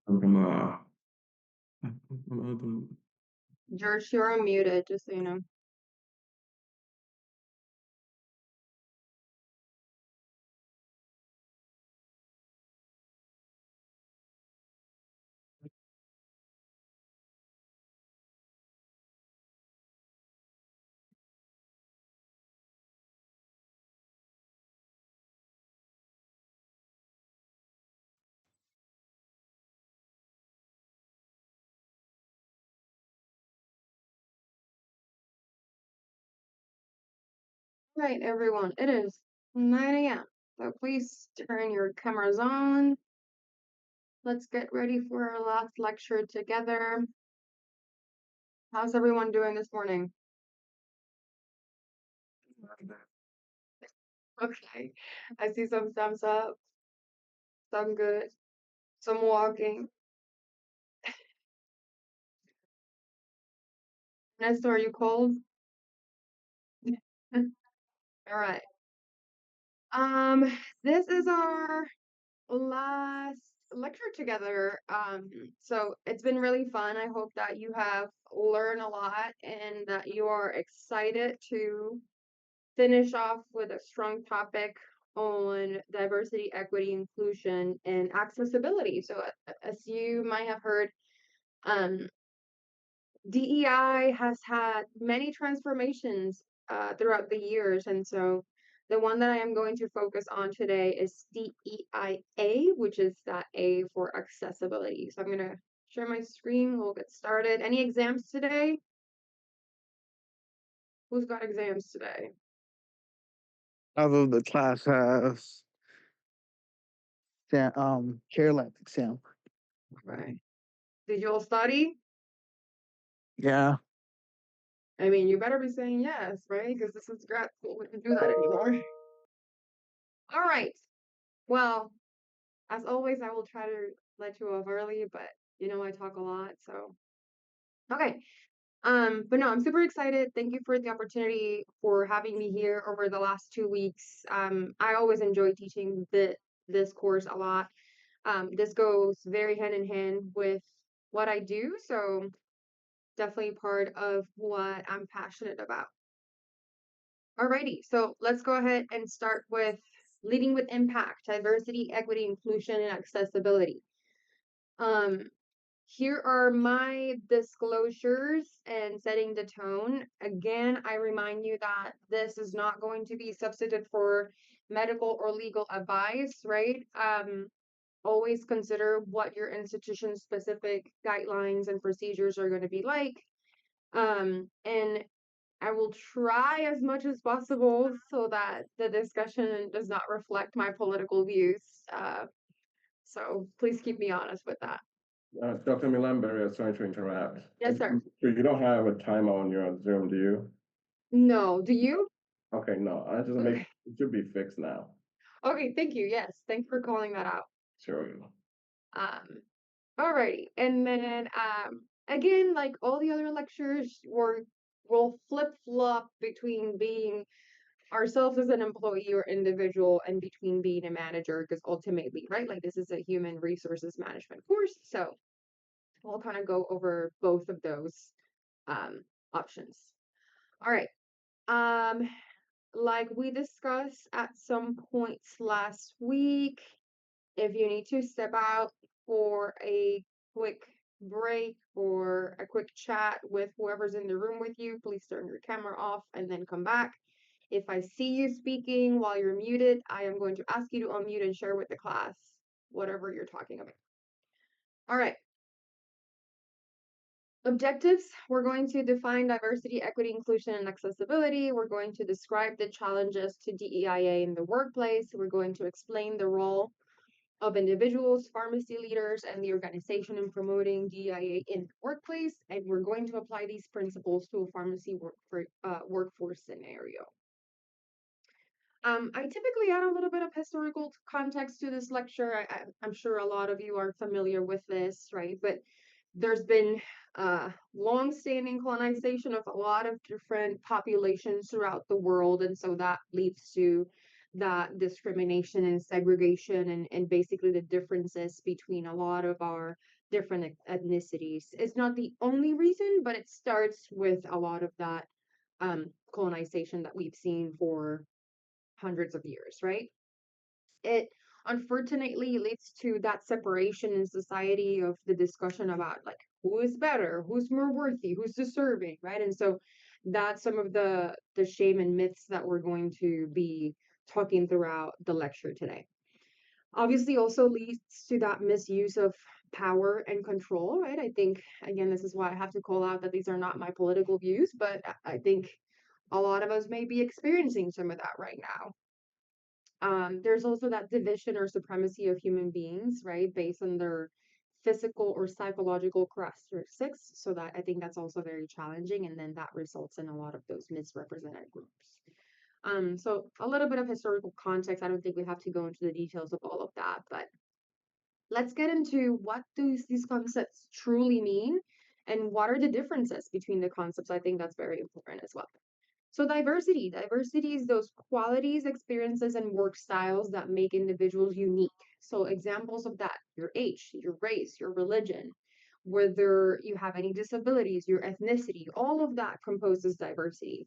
I'm from I'm George, you're unmuted, just so you know. Right, everyone, it is 9 a.m. So please turn your cameras on. Let's get ready for our last lecture together. How's everyone doing this morning? Okay, I see some thumbs up, some good, some walking. Nesta, are you cold? All right. Um, this is our last lecture together. So it's been really fun. I hope that you have learned a lot and that you are excited to finish off with a strong topic on diversity, equity, inclusion, and accessibility. So, as you might have heard, um, DEI has had many transformations throughout the years, and so the one that I am going to focus on today is DEIA, which is that A for accessibility. So I'm going to share my screen. We'll get started. Any exams today? Who's got exams today? Although the class has chair length exam. Right. Did you all study? Yeah. I mean, you better be saying yes, right? Because this is grad school. We don't do that anymore. All right. Well, as always, I will try to let you off early, but I talk a lot, so okay. But no, I'm super excited. Thank you for the opportunity for having me here over the last 2 weeks. I always enjoy teaching this course a lot. This goes very hand in hand with what I do, so definitely part of what I'm passionate about. Alrighty, so let's go ahead and start with leading with impact, diversity, equity, inclusion, and accessibility. Um, Here are my disclosures and setting the tone. Again, I remind you that this is not going to be substituted for medical or legal advice, right? Always consider what your institution's specific guidelines and procedures are going to be like. And I will try as much as possible so that the discussion does not reflect my political views. So please keep me honest with that. Dr. Milamberry, sorry to interrupt. Yes, sir. So you don't have a timer on your Zoom, do you? No, do you? Okay, no, I just make Okay. it should be fixed now. Okay, thank you. Yes, thanks for calling that out. Sure. Um, Alrighty, and then again, like all the other lectures, we'll flip-flop between being ourselves as an employee or individual and between being a manager, because ultimately, right, like this is a human resources management course, so we'll kind of go over both of those um options. All right. Um, like we discussed at some points last week, if you need to step out for a quick break or a quick chat with whoever's in the room with you, please turn your camera off and then come back. If I see you speaking while you're muted, I am going to ask you to unmute and share with the class whatever you're talking about. All right. Objectives, we're going to define diversity, equity, inclusion, and accessibility. We're going to describe the challenges to DEIA in the workplace. We're going to explain the role of individuals, pharmacy leaders, and the organization in promoting DEIA in the workplace. And we're going to apply these principles to a pharmacy workforce scenario. I typically add a little bit of historical context to this lecture. I'm sure a lot of you are familiar with this, right? But there's been long-standing colonization of a lot of different populations throughout the world, and so that leads to that discrimination and segregation and basically the differences between a lot of our different ethnicities. It's not the only reason, but it starts with a lot of that colonization that we've seen for hundreds of years, right? It unfortunately leads to that separation in society of the discussion about like who is better, who's more worthy, who's deserving, right? And so that's some of the shame and myths that we're going to be talking throughout the lecture today. Obviously also leads to that misuse of power and control, right? I think again this is why I have to call out that these are not my political views, but I think a lot of us may be experiencing some of that right now. There's also that division or supremacy of human beings, right, based on their physical or psychological characteristics. So that I think that's also very challenging, and then that results in a lot of those misrepresented groups. So a little bit of historical context. I don't think we have to go into the details of all of that, but let's get into what do these concepts truly mean and what are the differences between the concepts. I think that's very important as well. So diversity is those qualities, experiences, and work styles that make individuals unique. So examples of that, your age, your race, your religion, whether you have any disabilities, your ethnicity, all of that composes diversity.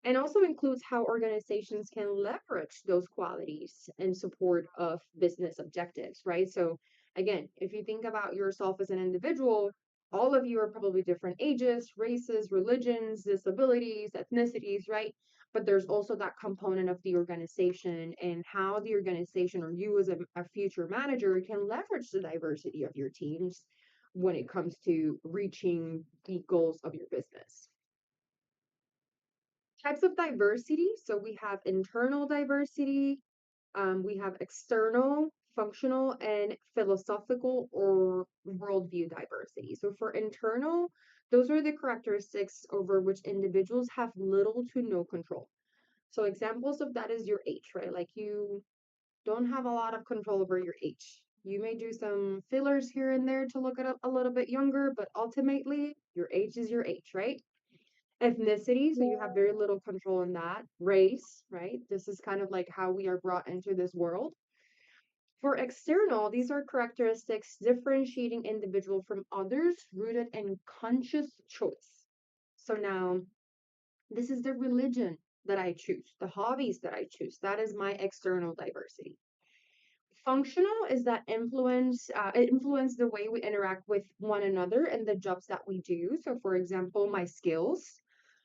And also includes how organizations can leverage those qualities in support of business objectives, right? So again, if you think about yourself as an individual, all of you are probably different ages, races, religions, disabilities, ethnicities, right? But there's also that component of the organization and how the organization or you as a future manager can leverage the diversity of your teams when it comes to reaching the goals of your business. Types of diversity. So we have internal diversity, we have external, functional, and philosophical or worldview diversity. So for internal, those are the characteristics over which individuals have little to no control. So examples of that is your age, right? Like you don't have a lot of control over your age. You may do some fillers here and there to look it up a little bit younger, but ultimately your age is your age, right? Ethnicity, so you have very little control in that. Race, right? This is kind of like how we are brought into this world. For external, these are characteristics differentiating individual from others rooted in conscious choice. So now, this is the religion that I choose, the hobbies that I choose. That is my external diversity. Functional is that it influence the way we interact with one another and the jobs that we do. So for example, my skills,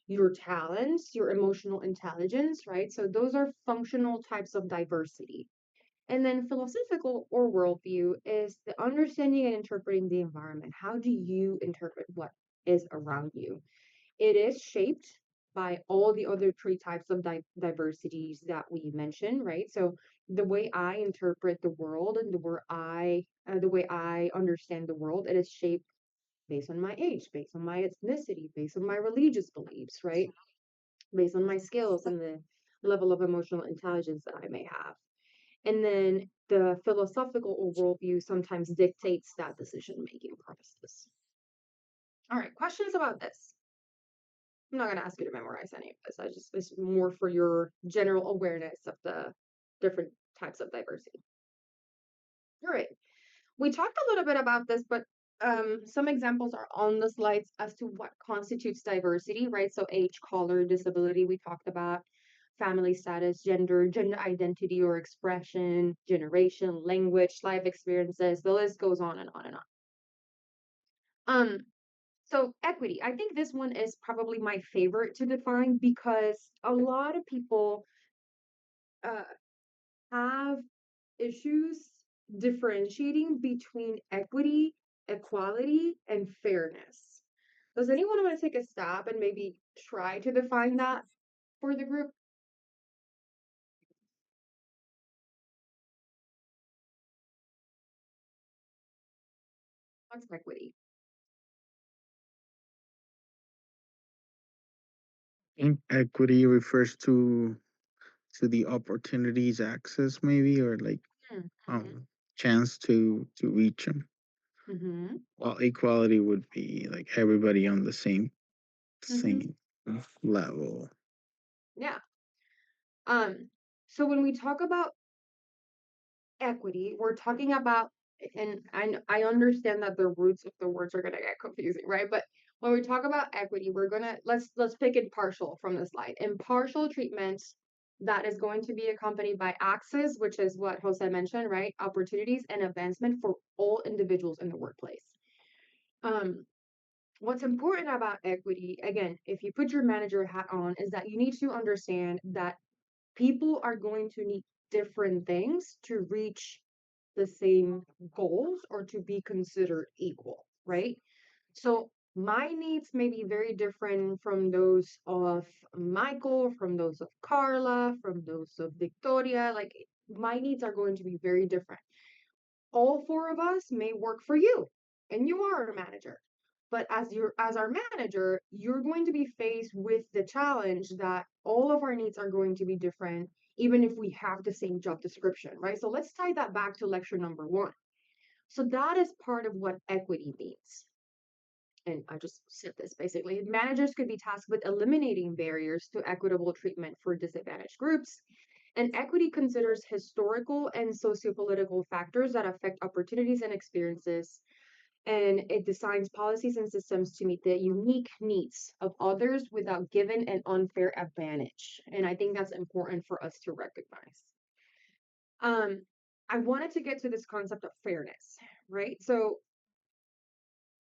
your talents, your emotional intelligence, right? So those are functional types of diversity. And then philosophical or worldview is the understanding and interpreting the environment. How do you interpret what is around you? It is shaped by all the other three types of diversities that we mentioned, right? So the way I interpret the world and the way I understand the world, it is shaped based on my age, based on my ethnicity, based on my religious beliefs, right? Based on my skills and the level of emotional intelligence that I may have. And then the philosophical or worldview sometimes dictates that decision making process. All right, questions about this? I'm not going to ask you to memorize any of this. It's more for your general awareness of the different types of diversity. All right. We talked a little bit about this, but some examples are on the slides as to what constitutes diversity, right? So age, color, disability, we talked about family status, gender identity or expression, generation, language, life experiences. The list goes on and on and on. So equity, I think this one is probably my favorite to define because a lot of people uh, have issues differentiating between equity, equality, and fairness. Does anyone want to take a stab and maybe try to define that for the group? What's equity? Equity refers to the opportunities access maybe or like Mm-hmm. chance to reach them. Mm-hmm. While equality would be like everybody on the Mm-hmm. same level. Yeah. Um, So when we talk about equity, we're talking about, and I understand that the roots of the words are gonna get confusing, right? But when we talk about equity, we're gonna let's pick impartial from the slide. Impartial treatment that is going to be accompanied by access, which is what Jose mentioned, right? Opportunities and advancement for all individuals in the workplace. Um, what's important about equity, again, if you put your manager hat on, is that you need to understand that people are going to need different things to reach the same goals or to be considered equal, right? So my needs may be very different from those of Michael, from those of Carla, from those of Victoria. Like my needs are going to be very different. All four of us may work for you, and you are a manager. But as our manager, you're going to be faced with the challenge that all of our needs are going to be different, even if we have the same job description, right? So let's tie that back to lecture number 1. So that is part of what equity means. And I just said this basically. Managers could be tasked with eliminating barriers to equitable treatment for disadvantaged groups. And equity considers historical and sociopolitical factors that affect opportunities and experiences, and it designs policies and systems to meet the unique needs of others without giving an unfair advantage. And I think that's important for us to recognize. Um, I wanted to get to this concept of fairness, right? So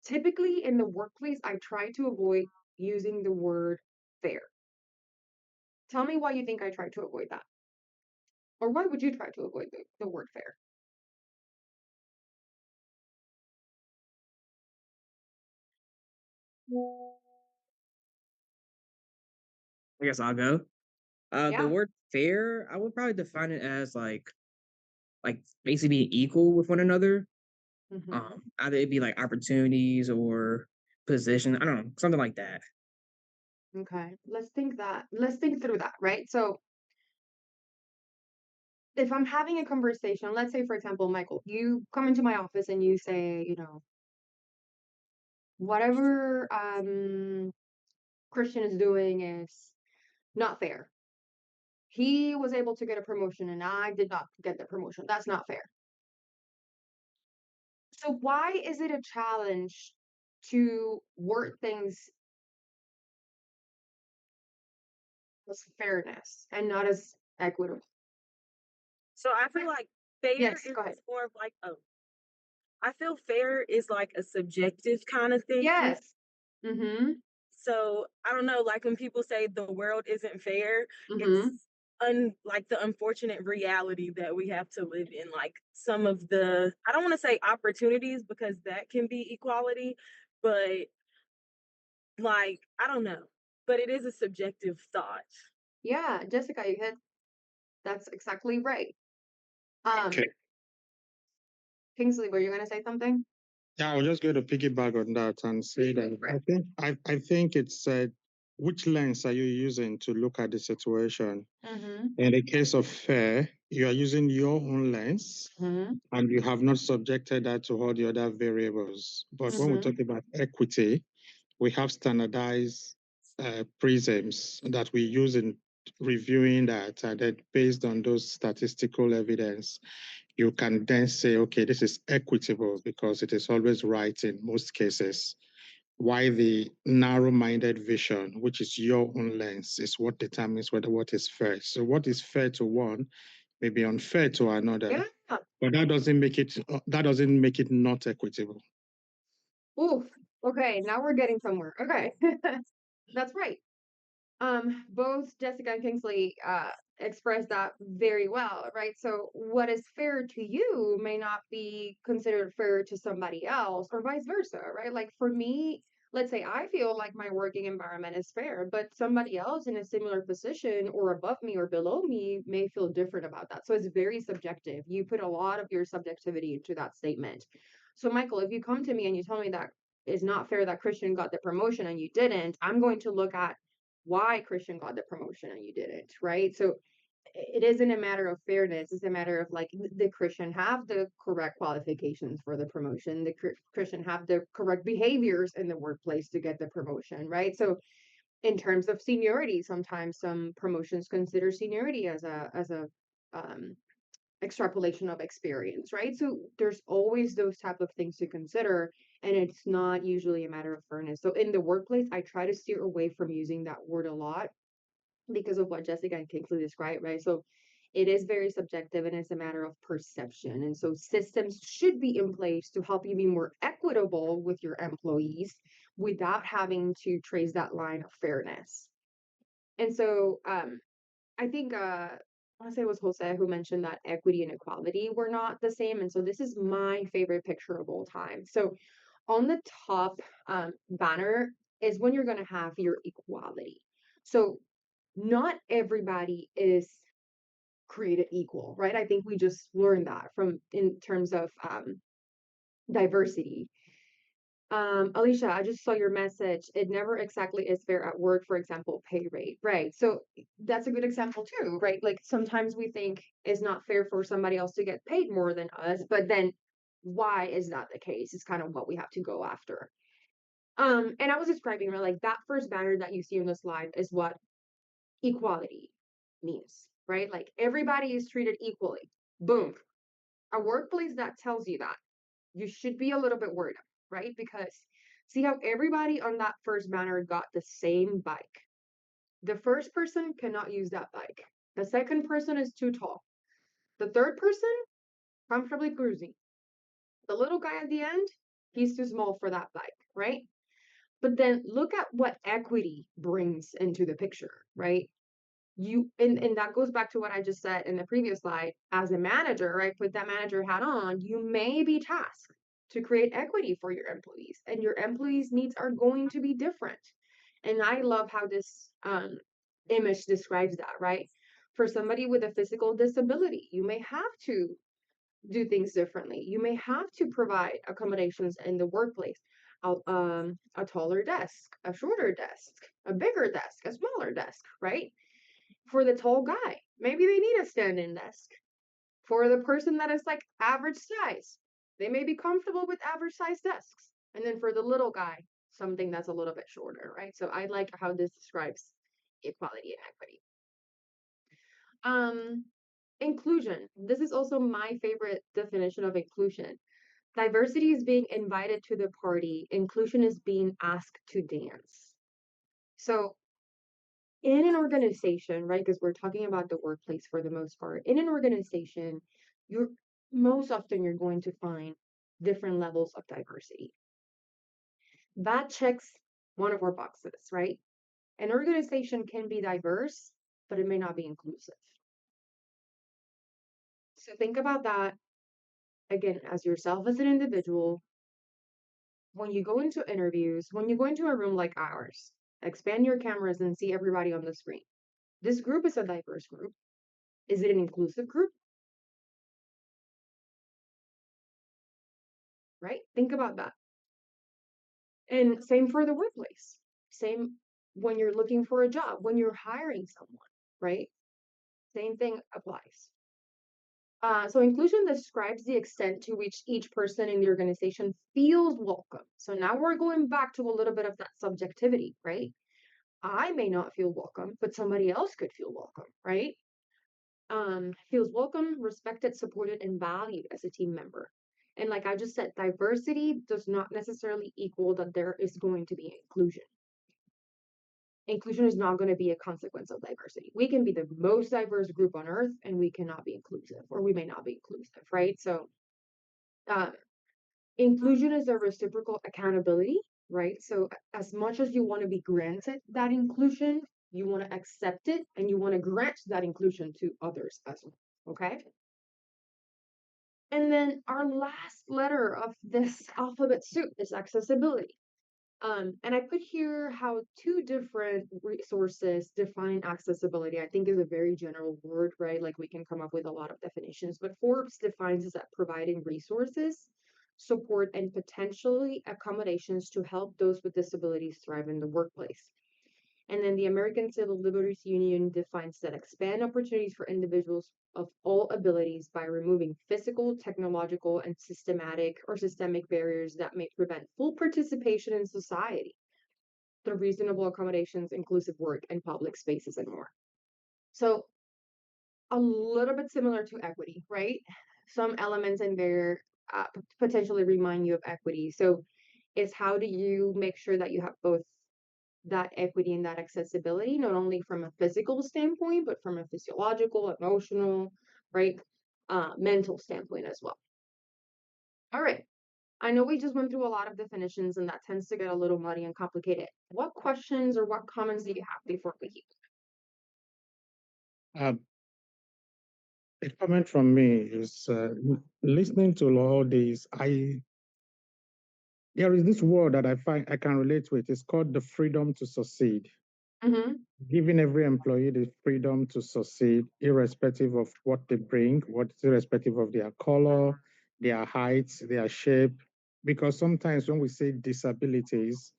typically in the workplace, I try to avoid using the word fair. Tell me why you think I try to avoid that. Or why would you try to avoid the word fair? I guess I'll go. The Yeah. word fair, I would probably define it as like basically being equal with one another. Hmm. Either it be like opportunities or position. I don't know, something like that. Okay. Let's think through that, right? So if I'm having a conversation, let's say, for example, Michael, you come into my office and you say, whatever Christian is doing is not fair. He was able to get a promotion and I did not get the promotion. That's not fair. So why is it a challenge to word things as fairness and not as equitable? So I feel like fair Yes, is go ahead. more of like a I feel fair is like a subjective kind of thing. Yes. Mm-hmm. So I don't know, like when people say the world isn't fair, it's Mm-hmm. like the unfortunate reality that we have to live in. Like some of the I don't want to say opportunities because that can be equality, but like I don't know. But it is a subjective thought. Yeah, Jessica, you hit that's exactly right. Um, Okay. Kingsley, were you gonna say something? Yeah, I was just going to piggyback on that and say that Right. I think it's which lens are you using to look at the situation? Mm-hmm. In the case of fair, you are using your own lens Mm-hmm. and you have not subjected that to all the other variables. But when we Mm-hmm. talk about equity, we have standardized prisms that we use in reviewing that, and then based on those statistical evidence, you can then say, okay, this is equitable because it is always right in most cases. Why the narrow-minded vision, which is your own lens, is what determines whether what is fair. So what is fair to one may be unfair to another, Yeah. but that doesn't make it not equitable. Oof. Okay, now we're getting somewhere. Okay. That's right. Both Jessica and Kingsley expressed that very well, right? So what is fair to you may not be considered fair to somebody else, or vice versa, right? Like for me, let's say I feel like my working environment is fair, but somebody else in a similar position or above me or below me may feel different about that. So it's very subjective. You put a lot of your subjectivity into that statement. So Michael, if you come to me and you tell me that it's not fair that Christian got the promotion and you didn't, I'm going to look at why Christian got the promotion and you didn't, right? So it isn't a matter of fairness. It's a matter of like, the Christian have the correct qualifications for the promotion? The Christian have the correct behaviors in the workplace to get the promotion, right? So in terms of seniority, sometimes some promotions consider seniority as a extrapolation of experience, right? So there's always those type of things to consider, and it's not usually a matter of fairness. So in the workplace, I try to steer away from using that word a lot because of what Jessica and Kingsley described, right? So it is very subjective and it's a matter of perception. And so systems should be in place to help you be more equitable with your employees without having to trace that line of fairness. And so I think I want to say it was Jose who mentioned that equity and equality were not the same. And so this is my favorite picture of all time. So on the top banner is when you're going to have your equality. So not everybody is created equal, right? I think we just learned that from in terms of diversity. Alicia, I just saw your message. It never exactly is fair at work, for example, pay rate, right? So that's a good example too, right? Like sometimes we think it's not fair for somebody else to get paid more than us, but then why is that the case? Is kind of what we have to go after. And I was describing, right, like that first banner that you see on the slide is what equality means, right? Like everybody is treated equally. Boom. A workplace that tells you that, you should be a little bit worried, right? Because see how everybody on that first banner got the same bike. The first person cannot use that bike. The second person is too tall. The third person, comfortably cruising. The little guy at the end, he's too small for that bike, right? But then look at what equity brings into the picture, right? And that goes back to what I just said in the previous slide. As a manager, right, put that manager hat on, you may be tasked to create equity for your employees, and your employees' needs are going to be different. And I love how this image describes that, right? For somebody with a physical disability, you may have to do things differently. You may have to provide accommodations in the workplace. A taller desk, a shorter desk, a bigger desk, a smaller desk, right? For the tall guy, maybe they need a stand-in desk. For the person that is like average size, they may be comfortable with average size desks. And then for the little guy, something that's a little bit shorter, right? So I like how this describes equality and equity. Inclusion. This is also my favorite definition of inclusion. Diversity is being invited to the party. Inclusion is being asked to dance. So in an organization, right, because we're talking about the workplace for the most part, in an organization, you're most often you're going to find different levels of diversity. That checks one of our boxes, right? An organization can be diverse, but it may not be inclusive. So think about that again as yourself as an individual. When you go into interviews, when you go into a room like ours, expand your cameras and see everybody on the screen. This group is a diverse group. Is it an inclusive group? Right? Think about that. And same for the workplace. Same when you're looking for a job, when you're hiring someone, right? Same thing applies. So inclusion describes the extent to which each person in the organization feels welcome. So now we're going back to a little bit of that subjectivity, right? I may not feel welcome, but somebody else could feel welcome, right? Feels welcome, respected, supported, and valued as a team member. And like I just said, diversity does not necessarily equal that there is going to be inclusion. Inclusion is not going to be a consequence of diversity. We can be the most diverse group on earth and we cannot be inclusive, or we may not be inclusive, right? So inclusion is a reciprocal accountability, right? So as much as you want to be granted that inclusion, you want to accept it and you want to grant that inclusion to others as well, okay? And then our last letter of this alphabet soup is accessibility. And I put here how two different resources define accessibility. I think is a very general word, right? Like we can come up with a lot of definitions, but Forbes defines it as providing resources, support, and potentially accommodations to help those with disabilities thrive in the workplace. And then the American Civil Liberties Union defines that expand opportunities for individuals of all abilities by removing physical, technological, and systemic barriers that may prevent full participation in society through reasonable accommodations, inclusive work, and public spaces, and more. So a little bit similar to equity, right? Some elements in there potentially remind you of equity. So it's how do you make sure that you have both that equity and that accessibility, not only from a physical standpoint, but from a physiological, emotional, right? Mental standpoint as well. All right. I know we just went through a lot of definitions and that tends to get a little muddy and complicated. What questions or what comments do you have before we keep? Um, a comment from me is listening to all these. There is this word that I find I can relate with. It's called the freedom to succeed. Mm-hmm. Giving every employee the freedom to succeed, irrespective of what they bring, irrespective of their color, their height, their shape. Because sometimes when we say disabilities,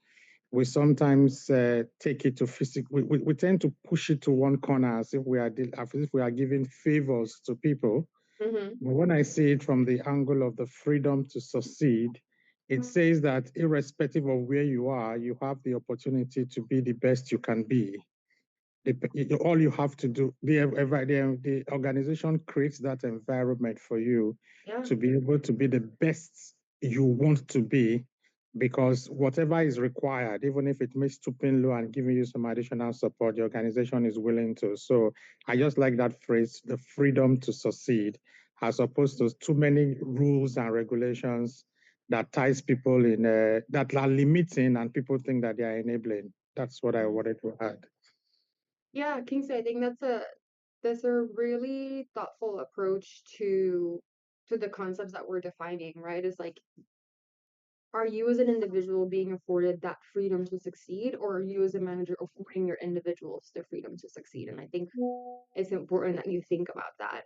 we sometimes take it to physical. We tend to push it to one corner as if we are giving favors to people. Mm-hmm. But when I see it from the angle of the freedom to succeed, it says that irrespective of where you are, you have the opportunity to be the best you can be. All you have to do, the organization creates that environment for you Yeah. to be able to be the best you want to be, because whatever is required, even if it means stooping low and giving you some additional support, the organization is willing to. So I just like that phrase, the freedom to succeed, as opposed to too many rules and regulations that ties people in, that are limiting and people think that they are enabling. That's what I wanted to add. Yeah, Kingsley, I think that's a really thoughtful approach to the concepts that we're defining, right? It's like, are you as an individual being afforded that freedom to succeed, or are you as a manager affording your individuals the freedom to succeed? And I think it's important that you think about that.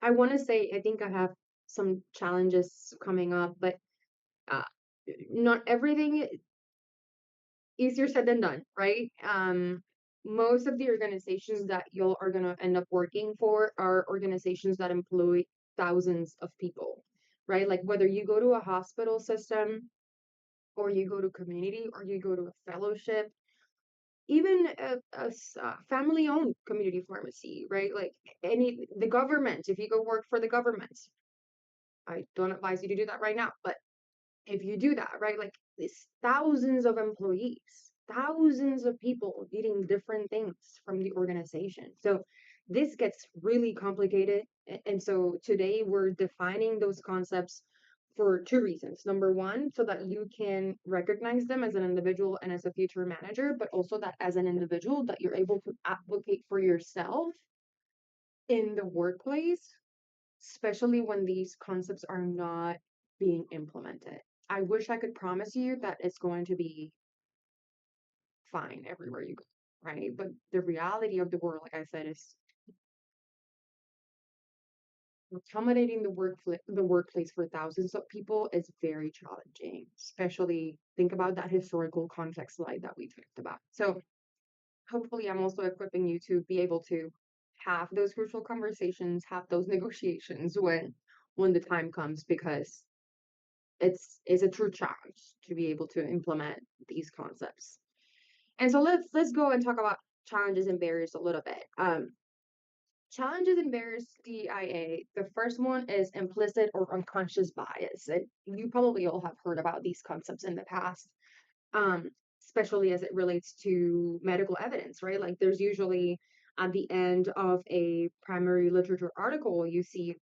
I want to say, I think I have some challenges coming up, but uh, not everything easier said than done, right? Most of the organizations that you are going to end up working for are organizations that employ thousands of people, right? Like whether you go to a hospital system or you go to community or you go to a fellowship, even a family-owned community pharmacy, right? Like the government, if you go work for the government, I don't advise you to do that right now, but if you do that, right, like it's thousands of employees, thousands of people needing different things from the organization. So this gets really complicated. And so today we're defining those concepts for two reasons. Number one, so that you can recognize them as an individual and as a future manager, but also that as an individual that you're able to advocate for yourself in the workplace, especially when these concepts are not being implemented. I wish I could promise you that it's going to be fine everywhere you go, right? But the reality of the world, like I said, is accommodating the workplace for thousands of people is very challenging, especially think about that historical context slide that we talked about. So hopefully I'm also equipping you to be able to have those crucial conversations, have those negotiations when the time comes, because it's a true challenge to be able to implement these concepts. And so let's go and talk about challenges and barriers a little bit. Challenges and barriers DIA. The first one is implicit or unconscious bias. And you probably all have heard about these concepts in the past, um, especially as it relates to medical evidence, right? Like there's usually at the end of a primary literature article, you see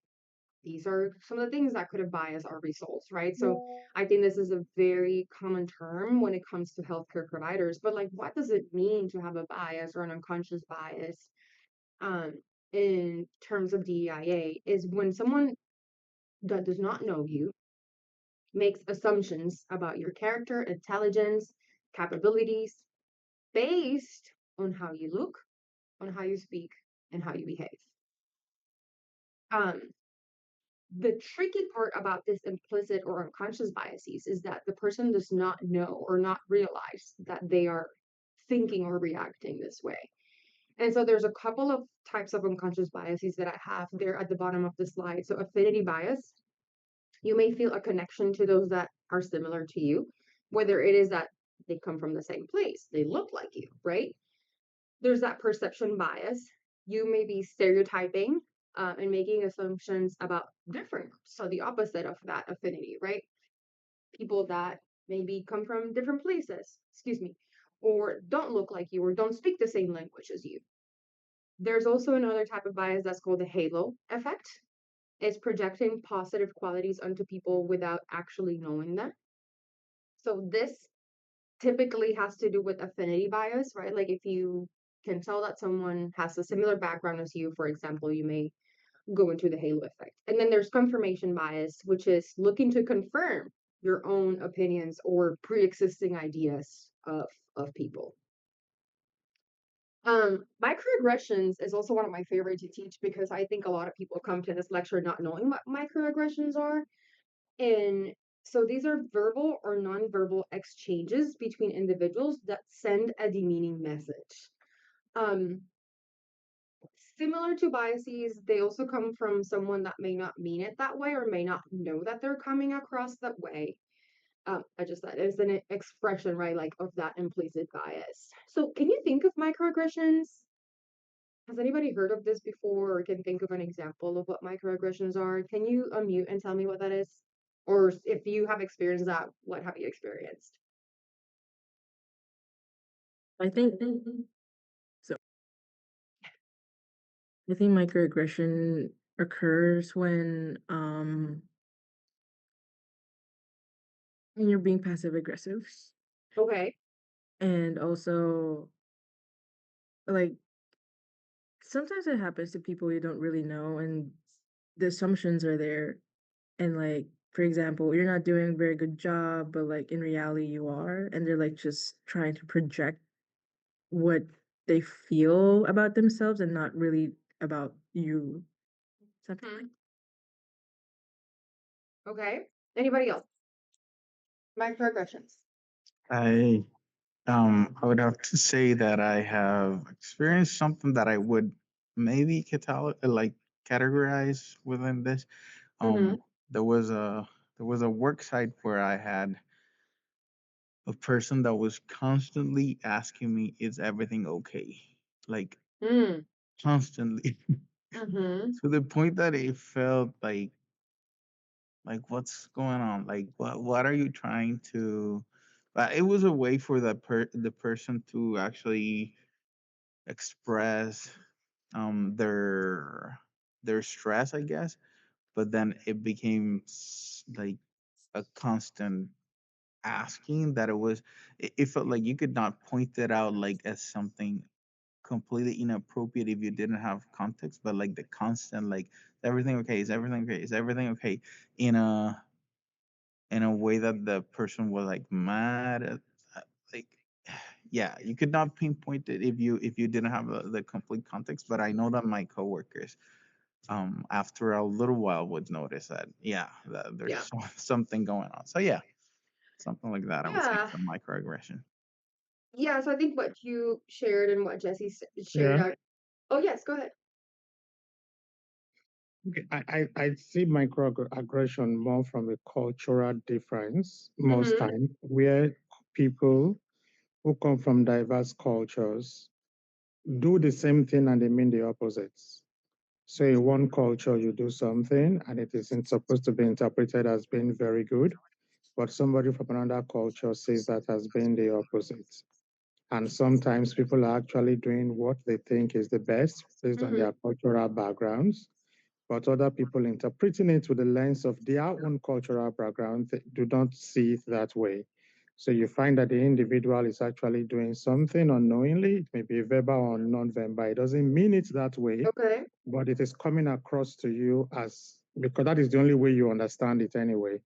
these are some of the things that could have biased our results, right? So I think this is a very common term when it comes to healthcare providers. But like, what does it mean to have a bias or an unconscious bias um, in terms of DEIA? Is when someone that does not know you makes assumptions about your character, intelligence, capabilities based on how you look, on how you speak, and how you behave. Um, the tricky part about this implicit or unconscious biases is that the person does not know or not realize that they are thinking or reacting this way. And so there's a couple of types of unconscious biases that I have there at the bottom of the slide. So affinity bias, you may feel a connection to those that are similar to you, whether it is that they come from the same place, they look like you, right? There's that perception bias. you may be stereotyping and making assumptions about different, so the opposite of that affinity, right? People that maybe come from different places, excuse me, or don't look like you, or don't speak the same language as you. There's also another type of bias that's called the halo effect. It's projecting positive qualities onto people without actually knowing them. So this typically has to do with affinity bias, right? Like if you can tell that someone has a similar background as you, for example, you may go into the halo effect. And then there's confirmation bias, which is looking to confirm your own opinions or pre-existing ideas of people. Microaggressions is also one of my favorite to teach because I think a lot of people come to this lecture not knowing what microaggressions are. And so these are verbal or nonverbal exchanges between individuals that send a demeaning message. Um, Similar to biases, they also come from someone that may not mean it that way or may not know that they're coming across that way. I just that is an expression, right, like of that implicit bias. So, can you think of microaggressions? Has anybody heard of this before or can think of an example of what microaggressions are? Can you unmute and tell me what that is? Or if you have experienced that, what have you experienced? I think so. I think microaggression occurs when you're being passive aggressive, Okay. and also like sometimes it happens to people you don't really know, and the assumptions are there, and like for example, you're not doing a very good job, but like in reality you are, and they're like just trying to project what they feel about themselves and not really about you. Something like Okay. Anybody else? Microaggressions. I I would have to say that I have experienced something that I would maybe categorize within this. Mm-hmm. There was a work site where I had a person that was constantly asking me, "Is everything okay?" Like Mm. constantly, Mm-hmm. to the point that it felt like what's going on? Like what are you trying to? It was a way for the person to actually express their stress, I guess. But then it became like a constant asking that it felt like you could not point it out like as something completely inappropriate if you didn't have context, but like the constant like, "Is everything okay? Is everything okay? Is everything okay?" in a way that the person was like mad at, like, yeah, you could not pinpoint it if you didn't have the complete context. But I know that my coworkers after a little while would notice that, yeah, that there's Yeah. something going on. So yeah, something like that, I would say Yeah. it's a microaggression. Yeah. So I think what you shared and what Jesse shared Yeah. out. Oh, yes. Go ahead. Okay, I see microaggression more from a cultural difference most Mm-hmm. time, where people who come from diverse cultures do the same thing and they mean the opposites. So in one culture, you do something and it isn't supposed to be interpreted as being very good, but somebody from another culture says that as being the opposite. And sometimes people are actually doing what they think is the best based on Mm-hmm. their cultural backgrounds, but other people interpreting it with the lens of their own cultural background do not see it that way. So you find that the individual is actually doing something unknowingly, it may be verbal or non-verbal. It doesn't mean it that way, Okay. but it is coming across to you as, because that is the only way you understand it anyway.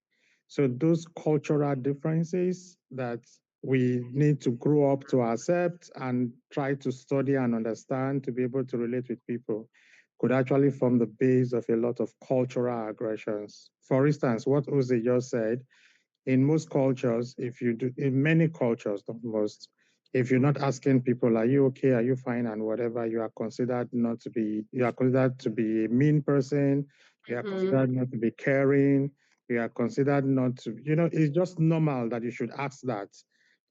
So those cultural differences that we need to grow up to accept and try to study and understand to be able to relate with people could actually form the base of a lot of cultural aggressions. For instance, what Uzi just said, in most cultures, if you do, in many cultures, not most, if you're not asking people, are you okay, are you fine, and whatever, you are considered not to be, you are considered to be a mean person, you are Mm-hmm. considered not to be caring, you are considered not to, it's just normal that you should ask that.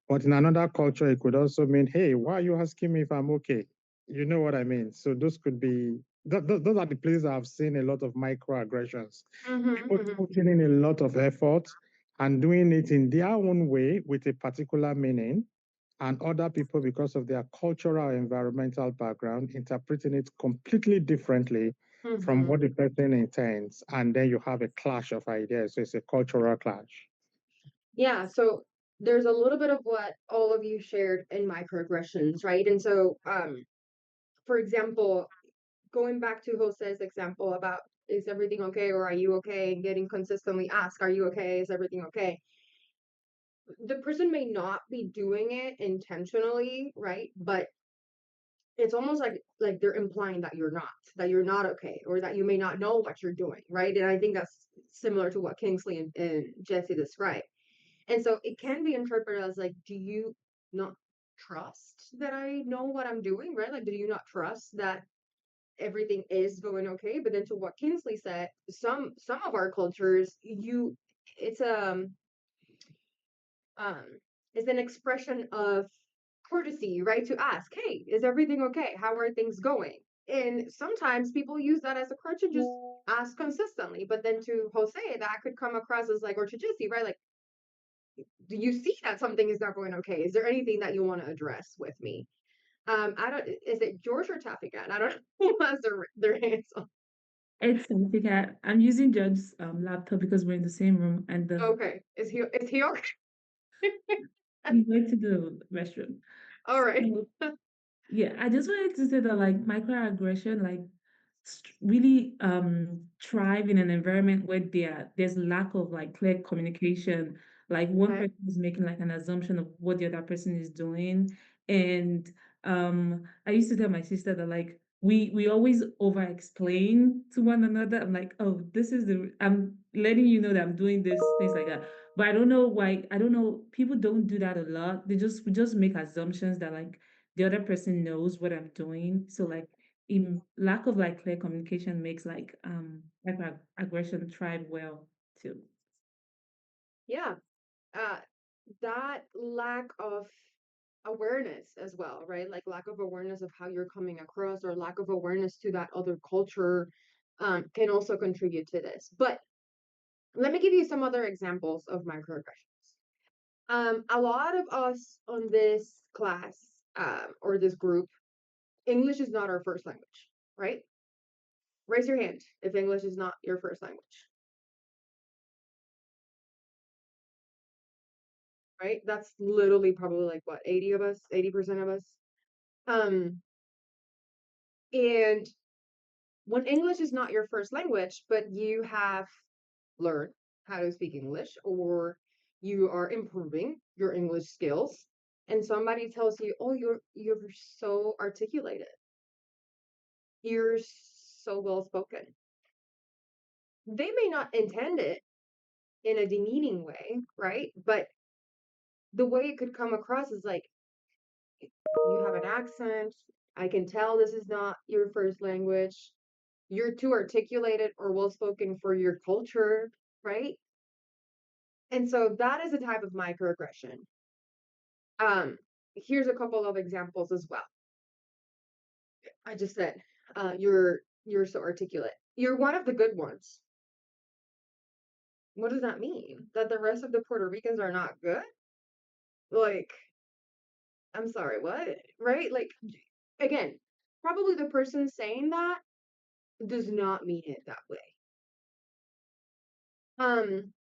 But in another culture, it could also mean, hey, why are you asking me if I'm okay? You know what I mean? So those could be, those are the places I've seen a lot of microaggressions. People putting in a lot of effort and doing it in their own way with a particular meaning, and other people, because of their cultural or environmental background, interpreting it completely differently from what the person intends. And then you have a clash of ideas. So it's a cultural clash. Yeah, so there's a little bit of what all of you shared in microaggressions, right? And so, for example, going back to Jose's example about is everything okay or are you okay? And getting consistently asked, are you okay? Is everything okay? The person may not be doing it intentionally, right? But it's almost like they're implying that you're not okay, or that you may not know what you're doing, right? And I think that's similar to what Kingsley and Jesse described. And so it can be interpreted as like, do you not trust that I know what I'm doing, right? Like, do you not trust that everything is going okay? But then to what Kingsley said, some of our cultures, it's um it's an expression of courtesy, right? To ask, hey, is everything okay? How are things going? And sometimes people use that as a crutch and just ask consistently. But then to Jose, that could come across as like, or to Jesse, right? Like, do you see that something is not going okay? Is there anything that you want to address with me? I don't. Is it George or Taffy? I don't know who has their hands on. It's something I'm using George's laptop because we're in the same room and Okay, is he okay? he went to the restroom. All right. So, yeah, I just wanted to say that like microaggression, like really thrive in an environment where there's lack of like clear communication. Like one Okay. person is making like an assumption of what the other person is doing. And I used to tell my sister that like we always over explain to one another. I'm like, oh, this is I'm letting you know that I'm doing this, things like that. But I don't know why, I don't know, people don't do that a lot. We just make assumptions that like the other person knows what I'm doing. So like in lack of like clear communication makes like aggression thrive well too. Yeah. Uh, that lack of awareness as well, right? Like lack of awareness of how you're coming across, or lack of awareness to that other culture, can also contribute to this. But let me give you some other examples of microaggressions. A lot of us on this class, or this group, English is not our first language, right? Raise your hand if English is not your first language, right? That's literally probably like what, 80 of us, 80% of us. Um, and when English is not your first language, but you have learned how to speak English, or you are improving your English skills, and somebody tells you, "Oh, you're so articulated. You're so well spoken." They may not intend it in a demeaning way, right? But the way it could come across is like, you have an accent. I can tell this is not your first language. You're too articulated or well spoken for your culture, right? And so that is a type of microaggression. Here's a couple of examples as well. I just said, you're so articulate. You're one of the good ones. What does that mean? That the rest of the Puerto Ricans are not good? Like, I'm sorry, what? Right? Like, again, probably the person saying that does not mean it that way. Um,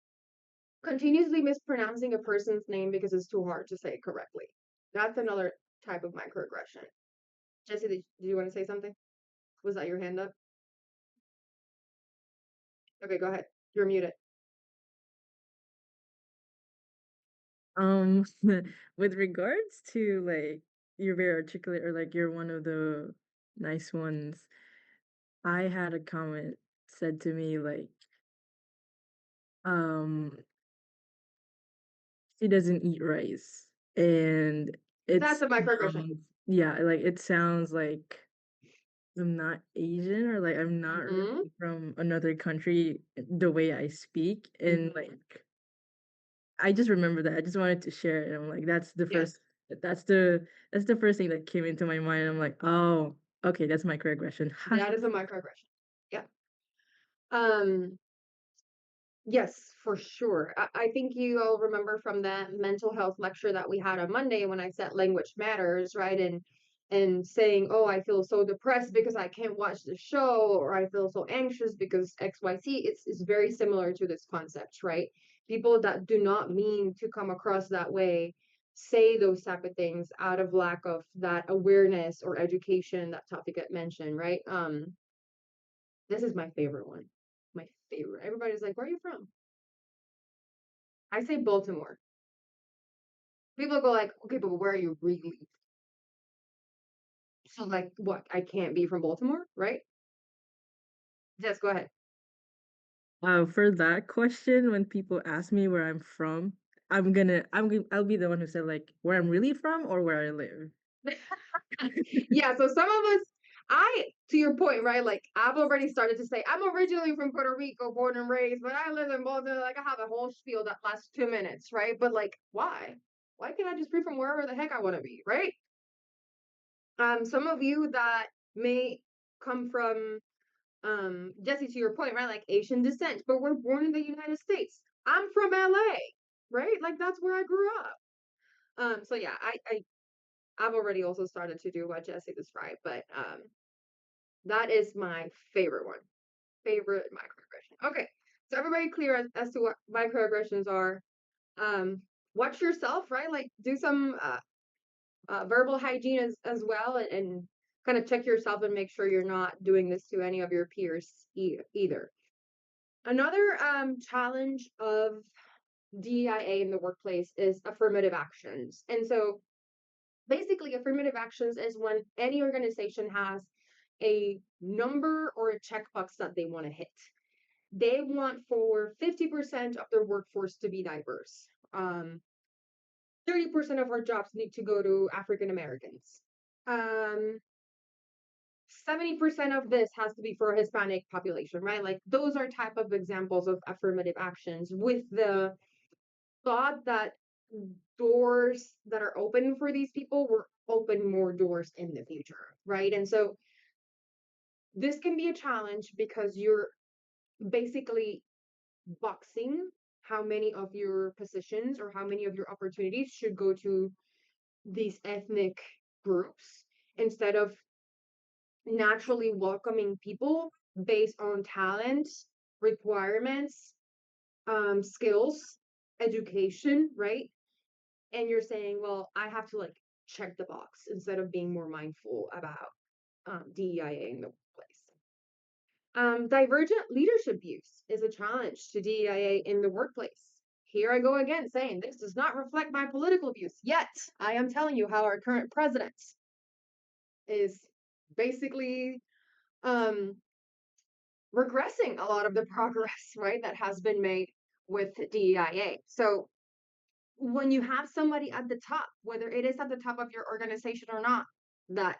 Continuously mispronouncing a person's name because it's too hard to say correctly. That's another type of microaggression. Jesse, did you want to say something? Was that your hand up? Okay, go ahead. You're muted. With regards to like you're very articulate or like you're one of the nice ones, I had a comment said to me like, um, she doesn't eat rice. And That's a microaggression. yeah, like it sounds like I'm not Asian or like I'm not Mhm. really from another country the way I speak. And like I just remember that. I just wanted to share it. And I'm like, that's the Yes. first That's the first thing that came into my mind. I'm like, oh, okay, that's microaggression. That is a microaggression. Yeah. Um, yes, for sure. I think you all remember from that mental health lecture that we had on Monday when I said language matters, right? And saying, oh, I feel so depressed because I can't watch the show, or I feel so anxious because XYZ. It's very similar to this concept, right? People that do not mean to come across that way say those type of things out of lack of that awareness or education, that topic I mentioned, right? This is my favorite one. My favorite. Everybody's like, where are you from? I say Baltimore. People go like, okay, but where are you really? So like, what? I can't be from Baltimore, right? Just go ahead. For that question, when people ask me where I'm from, I'll be the one who said like where I'm really from or where I live. Yeah, so some of us, to your point, right? Like I've already started to say I'm originally from Puerto Rico, born and raised, but I live in Baltimore. Like I have a whole spiel that lasts 2 minutes, right? But like, why? Why can't I just be from wherever the heck I want to be, right? Some of you that may come from Jesse, to your point, right? Like Asian descent, but we're born in the United States. I'm from LA, right? Like that's where I grew up. So yeah, I've already also started to do what Jesse described, but that is my favorite one. Favorite microaggression. Okay, so everybody clear as to what microaggressions are. Watch yourself, right? Like do some verbal hygiene as well, and kind of check yourself and make sure you're not doing this to any of your peers either. Another challenge of DEIA in the workplace is affirmative actions. And so basically, affirmative actions is when any organization has a number or a checkbox that they want to hit. They want for 50% of their workforce to be diverse. 30% of our jobs need to go to African Americans. 70% of this has to be for a Hispanic population, right? Like those are type of examples of affirmative actions with the thought that doors that are open for these people will open more doors in the future, right? And so this can be a challenge because you're basically boxing how many of your positions or how many of your opportunities should go to these ethnic groups instead of naturally welcoming people based on talent, requirements, skills, education, right? And you're saying, well, I have to like check the box instead of being more mindful about DEIA in the workplace. Divergent leadership use is a challenge to DEIA in the workplace. Here I go again saying this does not reflect my political views, yet I am telling you how our current president is basically regressing a lot of the progress, right, that has been made with DEIA. So when you have somebody at the top, whether it is at the top of your organization or not, that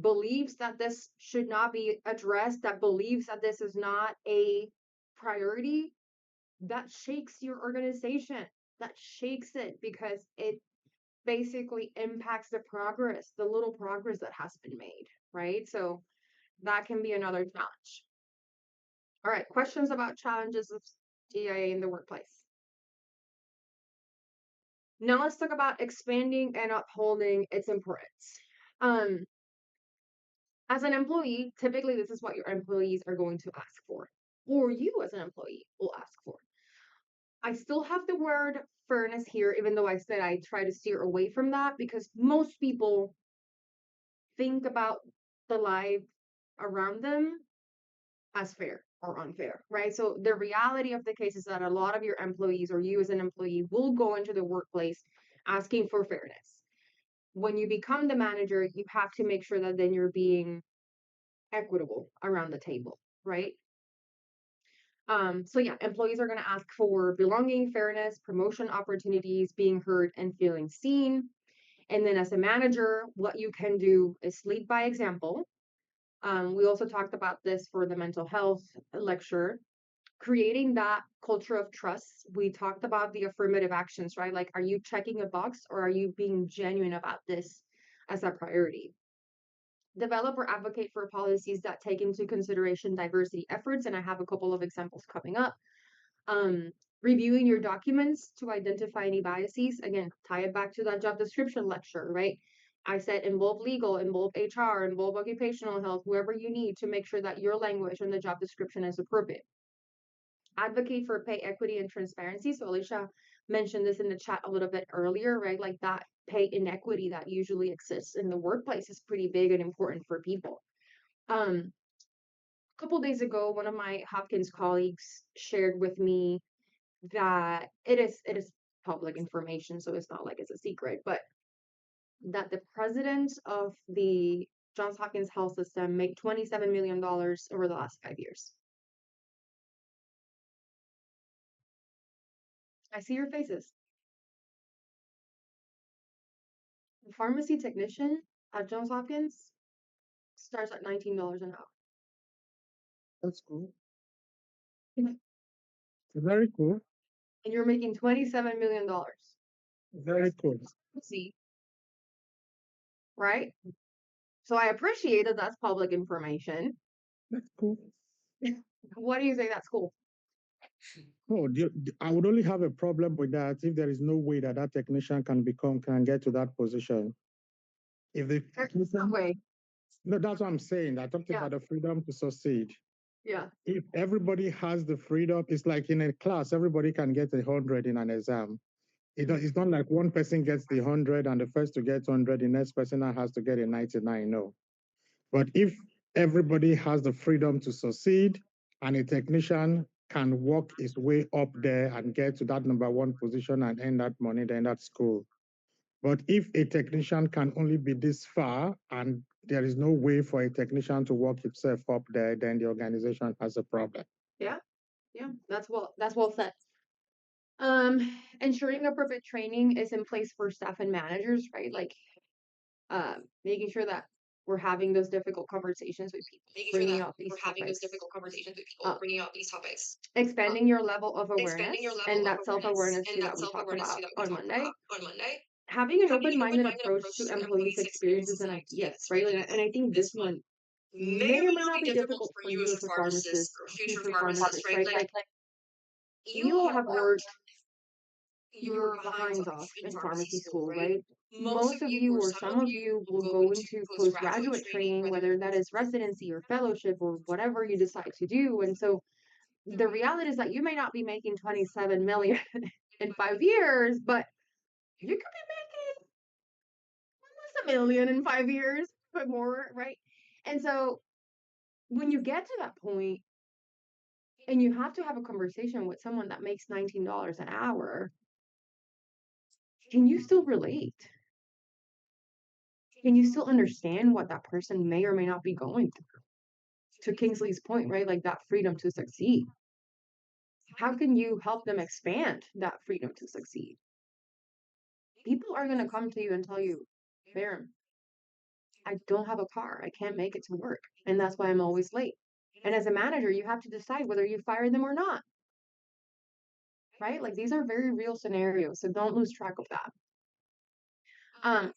believes that this should not be addressed, that believes that this is not a priority, that shakes your organization. That shakes it because it basically impacts the progress, the little progress that has been made, right? So that can be another challenge. All right, questions about challenges of DIA in the workplace. Now let's talk about expanding and upholding its importance. As an employee, typically this is what your employees are going to ask for, or you as an employee will ask for. I still have the word fairness here, even though I said I try to steer away from that because most people think about the life around them as fair or unfair, right? So the reality of the case is that a lot of your employees or you as an employee will go into the workplace asking for fairness. When you become the manager, you have to make sure that then you're being equitable around the table, right? So yeah, employees are going to ask for belonging, fairness, promotion opportunities, being heard and feeling seen. And then as a manager, what you can do is lead by example. We also talked about this for the mental health lecture. creating that culture of trust. We talked about the affirmative actions, right? Like, are you checking a box or are you being genuine about this as a priority? Develop or advocate for policies that take into consideration diversity efforts. And I have a couple of examples coming up. Reviewing your documents to identify any biases. Again, tie it back to that job description lecture, right? I said involve legal, involve HR, involve occupational health, whoever you need to make sure that your language in the job description is appropriate. Advocate for pay equity and transparency. So Alicia mentioned this in the chat a little bit earlier, right? Like that pay inequity that usually exists in the workplace is pretty big and important for people. A couple days ago, one of my Hopkins colleagues shared with me that it is public information, so it's not like it's a secret, but that the president of the Johns Hopkins Health System made $27 million over the last 5 years. I see your faces. The pharmacy technician at Johns Hopkins starts at $19 an hour. That's cool. Mhm. Very cool. And you're making $27 million. Very cool. See, right? So I appreciate that that's public information. That's cool. What do you say that's cool? Oh, I would only have a problem with that if there is no way that that technician can get to that position. If the There's no way. no, that's what I'm saying. I talked Yeah. about the freedom to succeed. Yeah. If everybody has the freedom, it's like in a class, everybody can get 100 in an exam. It's not like one person gets the 100 and the first to get 100, the next person now has to get a 99. No. But if everybody has the freedom to succeed and a technician can work his way up there and get to that number one position and earn that money, then that's cool. But if a technician can only be this far and there is no way for a technician to work himself up there, then the organization has a problem. Yeah. Yeah. That's well said. Ensuring appropriate training is in place for staff and managers, right? Like, making sure that we're having those difficult conversations with people, bringing up these topics. Expanding your level of awareness and that self-awareness too that we talked about on Monday. Having an open-minded approach to employees' experiences and ideas, right? And I think this one may or may not be difficult for you as a pharmacist or future pharmacist, right? Like, you all have worked your behinds off in pharmacy school, right? Most of you or some of you will go into postgraduate training, whether that is residency or fellowship or whatever you decide to do. And so the reality is that you may not be making 27 million in 5 years, but you could be making almost $1 million in 5 years, but more, right? And so when you get to that point and you have to have a conversation with someone that makes $19 an hour, can you still relate? Can you still understand what that person may or may not be going through? To Kingsley's point, right? Like that freedom to succeed. How can you help them expand that freedom to succeed? People are going to come to you and tell you, Baron, I don't have a car. I can't make it to work. And that's why I'm always late. And as a manager, you have to decide whether you fire them or not. Right? Like these are very real scenarios. So don't lose track of that.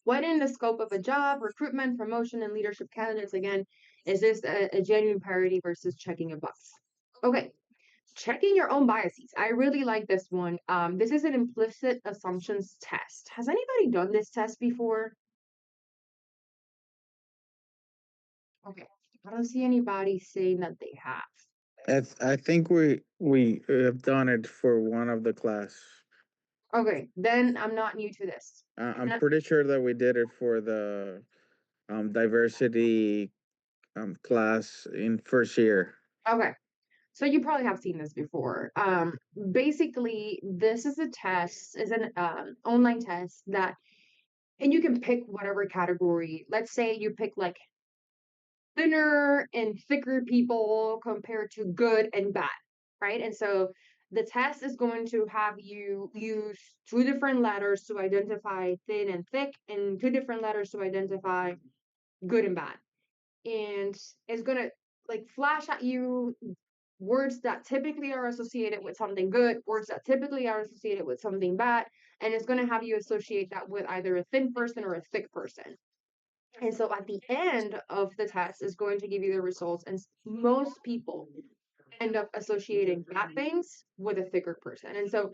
What in the scope of a job, recruitment, promotion, and leadership candidates, again, is this a genuine priority versus checking a box? Okay, checking your own biases. I really like this one. This is an implicit assumptions test. Has anybody done this test before? Okay, I don't see anybody saying that they have. I think we have done it for one of the class. Okay, then I'm not new to this. I'm pretty sure that we did it for the diversity class in first year. Okay. So you probably have seen this before. Basically, this is a test, is an online test that, and you can pick whatever category. Let's say you pick like thinner and thicker people compared to good and bad, right? And so the test is going to have you use 2 different letters to identify thin and thick, and 2 different letters to identify good and bad. And it's gonna like flash at you words that typically are associated with something good, words that typically are associated with something bad, and it's going to have you associate that with either a thin person or a thick person. And so at the end of the test is going to give you the results, and most people end up associating bad things with a thicker person. And so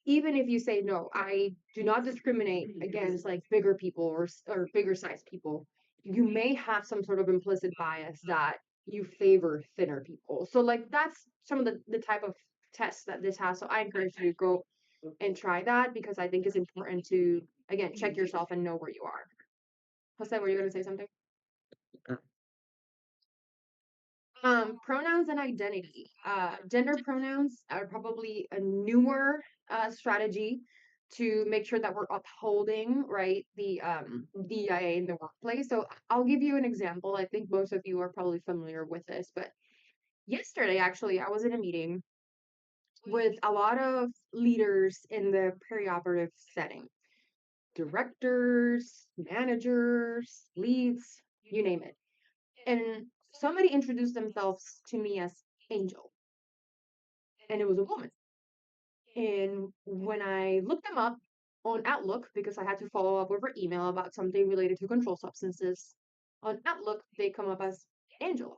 even if you say no, I do not discriminate against like bigger people or bigger sized people, you may have some sort of implicit bias that you favor thinner people. So like that's some of the type of tests that this has. So I encourage you to go and try that because I think it's important to again check yourself and know where you are. Jose, were you gonna say something? Pronouns and identity. Gender pronouns are probably a newer strategy to make sure that we're upholding, right, the DIA in the workplace. So I'll give you an example. I think most of you are probably familiar with this, but yesterday, actually, I was in a meeting with a lot of leaders in the perioperative setting, directors, managers, leads, you name it. And somebody introduced themselves to me as Angel, and it was a woman. And when I looked them up on Outlook, because I had to follow up over email about something related to controlled substances, on Outlook, they come up as Angela.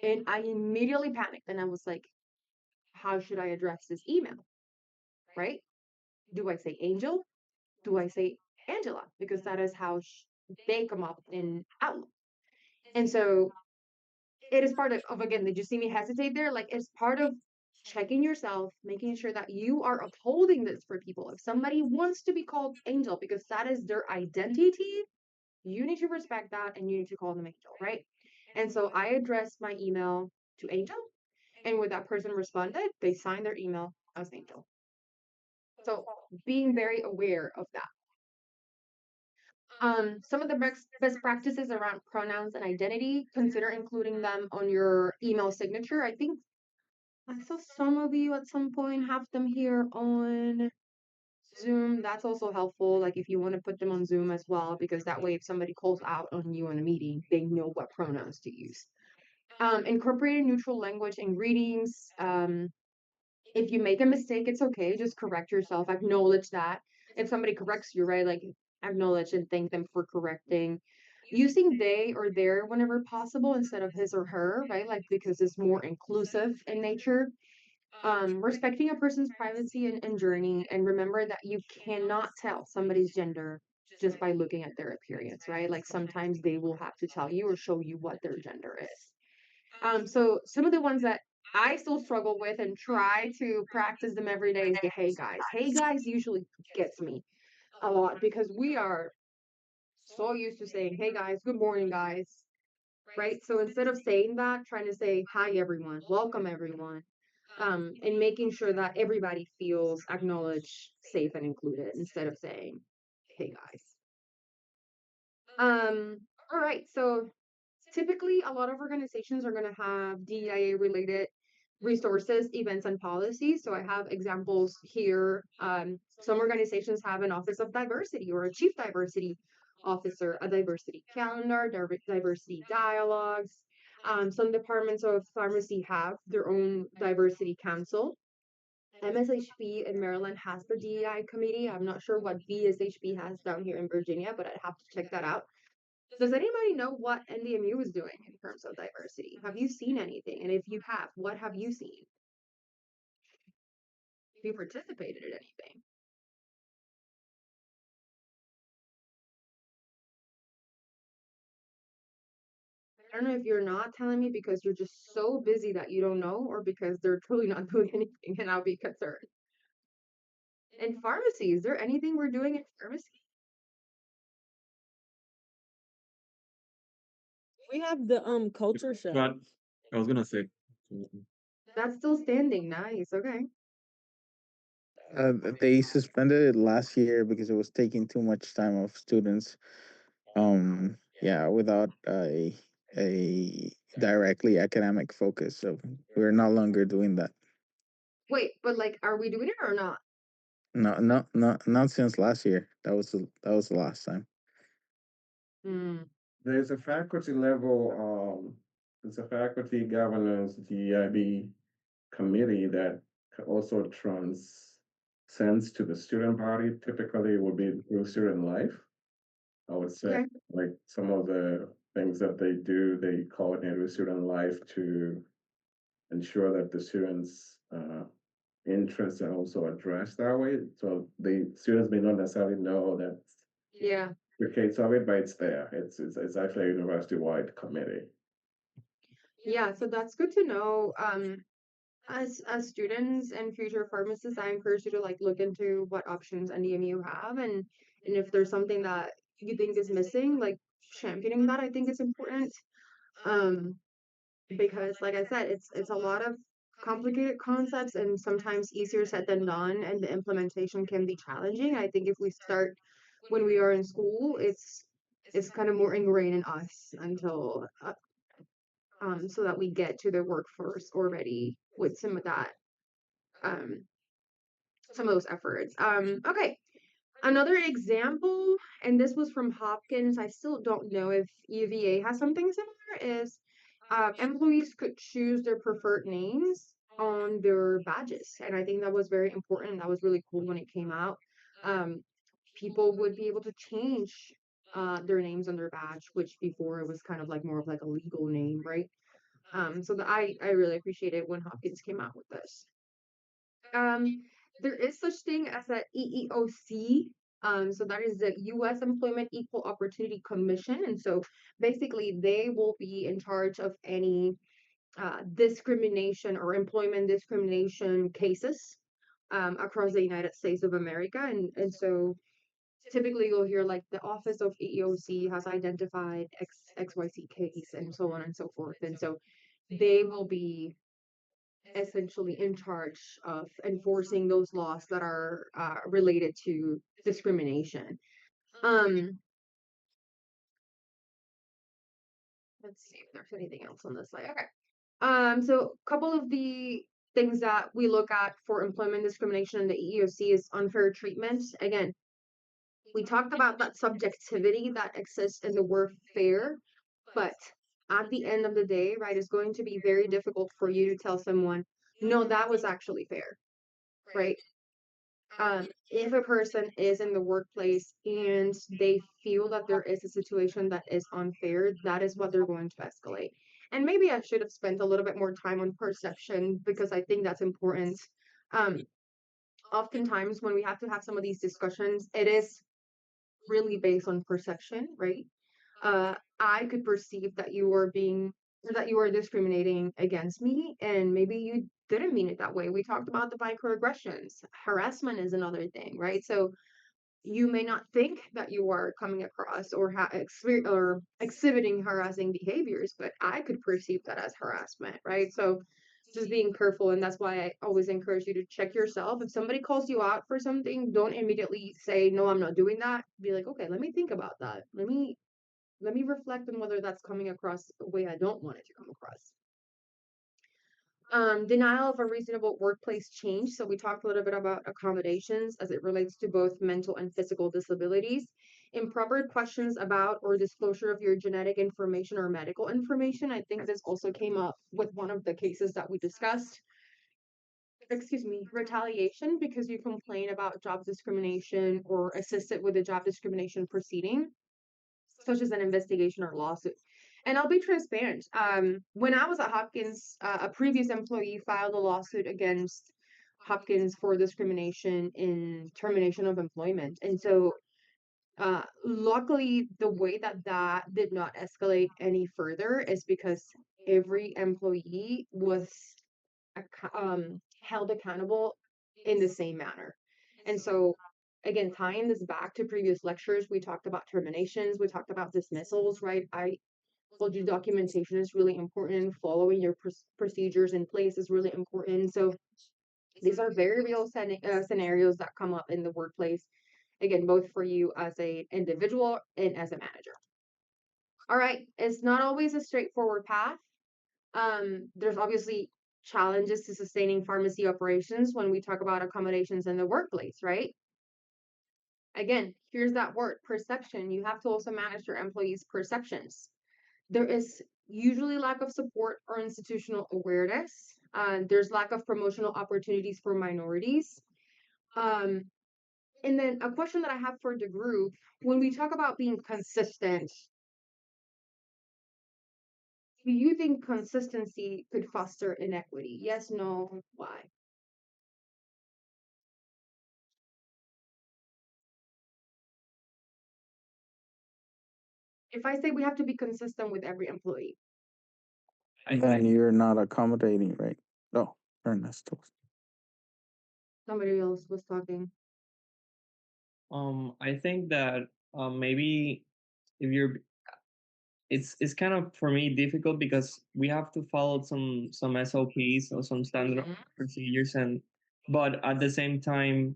And I immediately panicked and I was like, how should I address this email? Right? Do I say Angel? Do I say Angela? Because that is how they come up in Outlook. And so it is part of again, did you see me hesitate there? Like it's part of checking yourself, making sure that you are upholding this for people. If somebody wants to be called Angel because that is their identity, you need to respect that and you need to call them Angel, right? And so I addressed my email to Angel, and when that person responded, they signed their email as Angel. So being very aware of that. Some of the best practices around pronouns and identity, consider including them on your email signature. I think I saw some of you at some point have them here on Zoom. That's also helpful. Like if you want to put them on Zoom as well, because that way if somebody calls out on you in a meeting, they know what pronouns to use. Incorporating neutral language in greetings. If you make a mistake, it's okay. Just correct yourself. Acknowledge that. If somebody corrects you, right, like acknowledge and thank them for correcting. Using they or their whenever possible instead of his or her, right? Like because it's more inclusive in nature. Respecting a person's privacy and journey, and remember that you cannot tell somebody's gender just by looking at their appearance, right? Like sometimes they will have to tell you or show you what their gender is. So some of the ones that I still struggle with and try to practice them every day is the hey guys. Hey guys usually gets me a lot because we are so used to saying hey guys, good morning guys, right? So instead of saying that, trying to say hi everyone, welcome everyone, and making sure that everybody feels acknowledged, safe, and included instead of saying hey guys. All right, so typically a lot of organizations are going to have DEIA related resources, events, and policies. So I have examples here. Some organizations have an office of diversity or a chief diversity officer, a diversity calendar, diversity dialogues. Some departments of pharmacy have their own diversity council. MSHP in Maryland has the DEI committee. I'm not sure what VSHP has down here in Virginia, but I'd have to check that out. Does anybody know what NDMU is doing in terms of diversity? Have you seen anything? And if you have, what have you seen? Have you participated in anything? I don't know if you're not telling me because you're just so busy that you don't know, or because they're truly not doing anything and I'll be concerned. In pharmacy, is there anything we're doing in pharmacy? We have the culture show. But I was gonna say, That's still standing. Nice. Okay. They suspended it last year because it was taking too much time of students. Yeah, without a directly academic focus. So we're no longer doing that. Wait, but like, are we doing it or not? No, not since last year. That was the last time. Hmm. There's a faculty level it's a faculty governance DEIB committee that also transcends to the student body. Typically, it would be through student life. I would say, Okay. like some of the things that they do, they coordinate with student life to ensure that the students' interests are also addressed that way. So the students may not necessarily know that Yeah. the case of it, but it's there. It's actually a university-wide committee. Yeah, so that's good to know. As students and future pharmacists, I encourage you to like look into what options NDMU have, and if there's something that you think is missing, like championing that, I think is important. Um, because like I said, it's a lot of complicated concepts and sometimes easier said than done, and the implementation can be challenging. I think if we start when we are in school, it's kind of more ingrained in us until so that we get to the workforce already with um some of those efforts. Okay. Another example, and this was from Hopkins. I still don't know if UVA has something similar, is employees could choose their preferred names on their badges. And I think that was very important. That was really cool when it came out. Um, People would be able to change their names on their badge, which before it was kind of like more of like a legal name, right? I really appreciate it when Hopkins came out with this. Um, there is such thing as a EEOC. So that is the U.S. Employment Equal Opportunity Commission, and so basically they will be in charge of any discrimination or employment discrimination cases across the United States of America, and so typically you'll hear like the Office of EEOC has identified XYZ case and so on and so forth, and so they will be essentially in charge of enforcing those laws that are related to discrimination. Um, let's see if there's anything else on this slide. Okay. So a couple of the things that we look at for employment discrimination in the EEOC is unfair treatment. Again, we talked about that subjectivity that exists in the word fair, but at the end of the day, right, it's going to be very difficult for you to tell someone, no, that was actually fair, right? If a person is in the workplace and they feel that there is a situation that is unfair, that is what they're going to escalate. And maybe I should have spent a little bit more time on perception because I think that's important. Um, Oftentimes, when we have to have some of these discussions, it is really based on perception, right? I could perceive that you were that you were discriminating against me, and maybe you didn't mean it that way. We talked about the microaggressions. Harassment is another thing, right? So you may not think that you are coming across or or exhibiting harassing behaviors, but I could perceive that as harassment, right? So just being careful, and that's why I always encourage you to check yourself. If somebody calls you out for something, don't immediately say, no, I'm not doing that. Be like, okay, let me think about that. Let me reflect on whether that's coming across the way I don't want it to come across. Denial of a reasonable workplace change. So we talked a little bit about accommodations as it relates to both mental and physical disabilities. Improper questions about or disclosure of your genetic information or medical information. I think this also came up with one of the cases that we discussed. Excuse me, retaliation because you complain about job discrimination or assisted with a job discrimination proceeding, such as an investigation or lawsuit. And I'll be transparent. When I was at Hopkins, a previous employee filed a lawsuit against Hopkins for discrimination in termination of employment. And so, luckily, the way that that did not escalate any further is because every employee was held accountable in the same manner. And so, again, tying this back to previous lectures, we talked about terminations, we talked about dismissals, right? I told you documentation is really important, following your procedures in place is really important. So, these are very real scenarios that come up in the workplace, again, both for you as an individual and as a manager. All right, it's not always a straightforward path. There's obviously challenges to sustaining pharmacy operations when we talk about accommodations in the workplace, right? Again, here's that word, perception. You have to also manage your employees' perceptions. There is usually lack of support or institutional awareness. There's lack of promotional opportunities for minorities. Um, and then a question that I have for the group, when we talk about being consistent, do you think consistency could foster inequity? Yes, no, why? If I say we have to be consistent with every employee, Then you're not accommodating, right? No, Ernesto. somebody else was talking. I think that maybe if you're it's kind of for me difficult because we have to follow some SOPs or some standard procedures, and but at the same time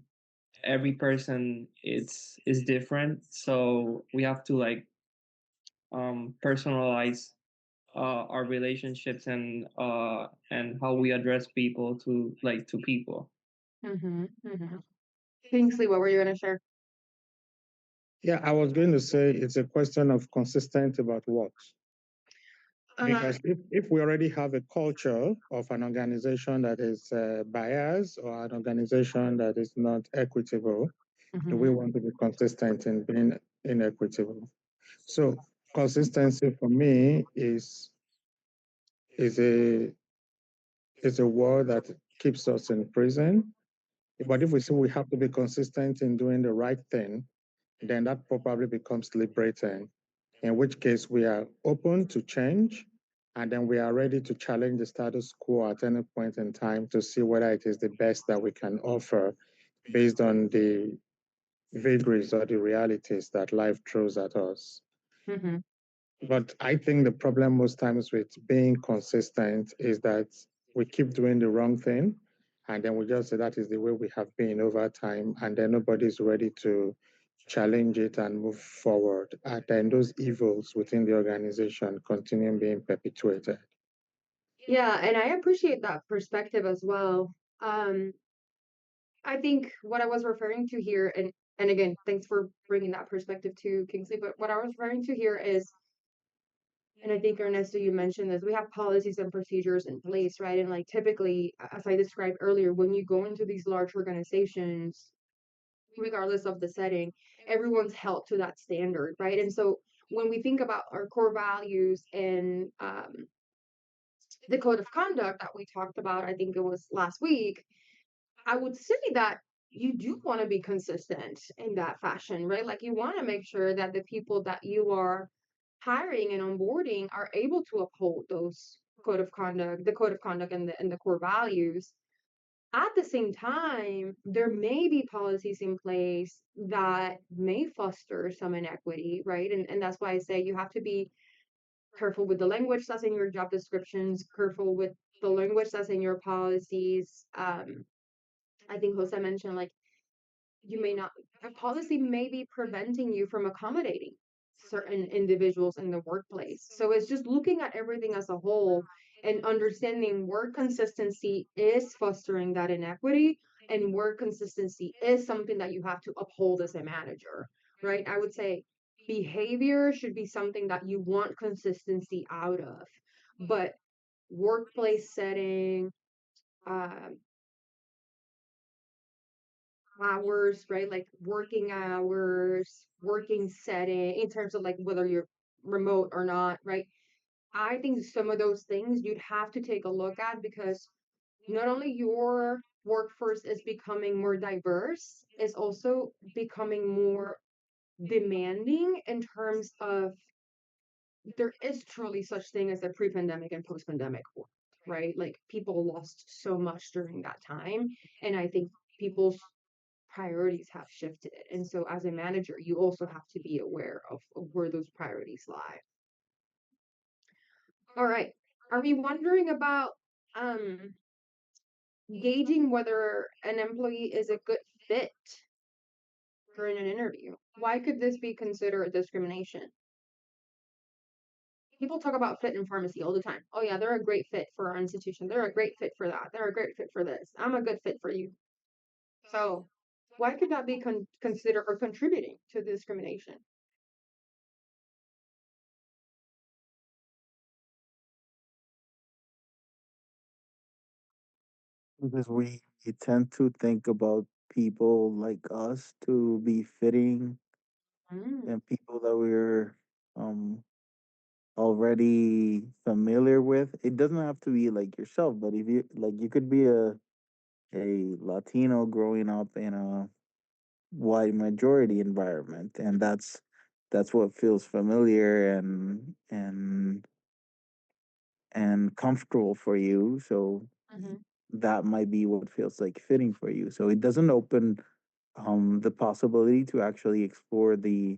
every person is different, so we have to like personalize our relationships and how we address people to people. Kingsley, what were you going to share? Yeah, I was going to say it's a question of consistent about what. Because if we already have a culture of an organization that is biased or an organization that is not equitable, we want to be consistent in being inequitable. So consistency for me is a is a word that keeps us in prison. But if we say we have to be consistent in doing the right thing, then that probably becomes liberating, in which case we are open to change, and then we are ready to challenge the status quo at any point in time to see whether it is the best that we can offer based on the vagaries or the realities that life throws at us. But I think the problem most times with being consistent is that we keep doing the wrong thing, and then we just say that is the way we have been over time, and then nobody's ready to challenge it and move forward. And then those evils within the organization continue being perpetuated. Yeah, and I appreciate that perspective as well. I think what I was referring to here, and again, thanks for bringing that perspective to Kingsley, but what I was referring to here is, and I think Ernesto, you mentioned this, we have policies and procedures in place, right? And like typically, as I described earlier, when you go into these large organizations, regardless of the setting, everyone's held to that standard, right? And so when we think about our core values and the code of conduct that we talked about, I think it was last week, I would say that you do want to be consistent in that fashion, right? Like you want to make sure that the people that you are hiring and onboarding are able to uphold those code of conduct, the code of conduct and the core values. At the same time, there may be policies in place that may foster some inequity, right? And that's why I say you have to be careful with the language that's in your job descriptions, careful with the language that's in your policies. I think Jose mentioned like you may not, a policy may be preventing you from accommodating certain individuals in the workplace. So it's just looking at everything as a whole and understanding where consistency is fostering that inequity and where consistency is something that you have to uphold as a manager, right? I would say behavior should be something that you want consistency out of, but workplace setting, um, hours, right? Like working hours, working setting, in terms of like whether you're remote or not, right? I think some of those things you'd have to take a look at because not only your workforce is becoming more diverse, it's also becoming more demanding in terms of there is truly such thing as a pre-pandemic and post-pandemic world, right? Like people lost so much during that time. And I think people's priorities have shifted. And so as a manager, you also have to be aware of where those priorities lie. All right. Are we wondering about um gauging whether an employee is a good fit during an interview? Why could this be considered discrimination? People talk about fit in pharmacy all the time. Oh yeah, they're a great fit for our institution. They're a great fit for that. They're a great fit for this. I'm a good fit for you. So why could that be considered or contributing to discrimination? because we tend to think about people like us to be fitting Mm, and people that we're um already familiar with. It doesn't have to be like yourself, but if you like, you could be a Latino growing up in a white majority environment, and that's what feels familiar and comfortable for you. So mhm. that might be what feels like fitting for you. So it doesn't open the possibility to actually explore the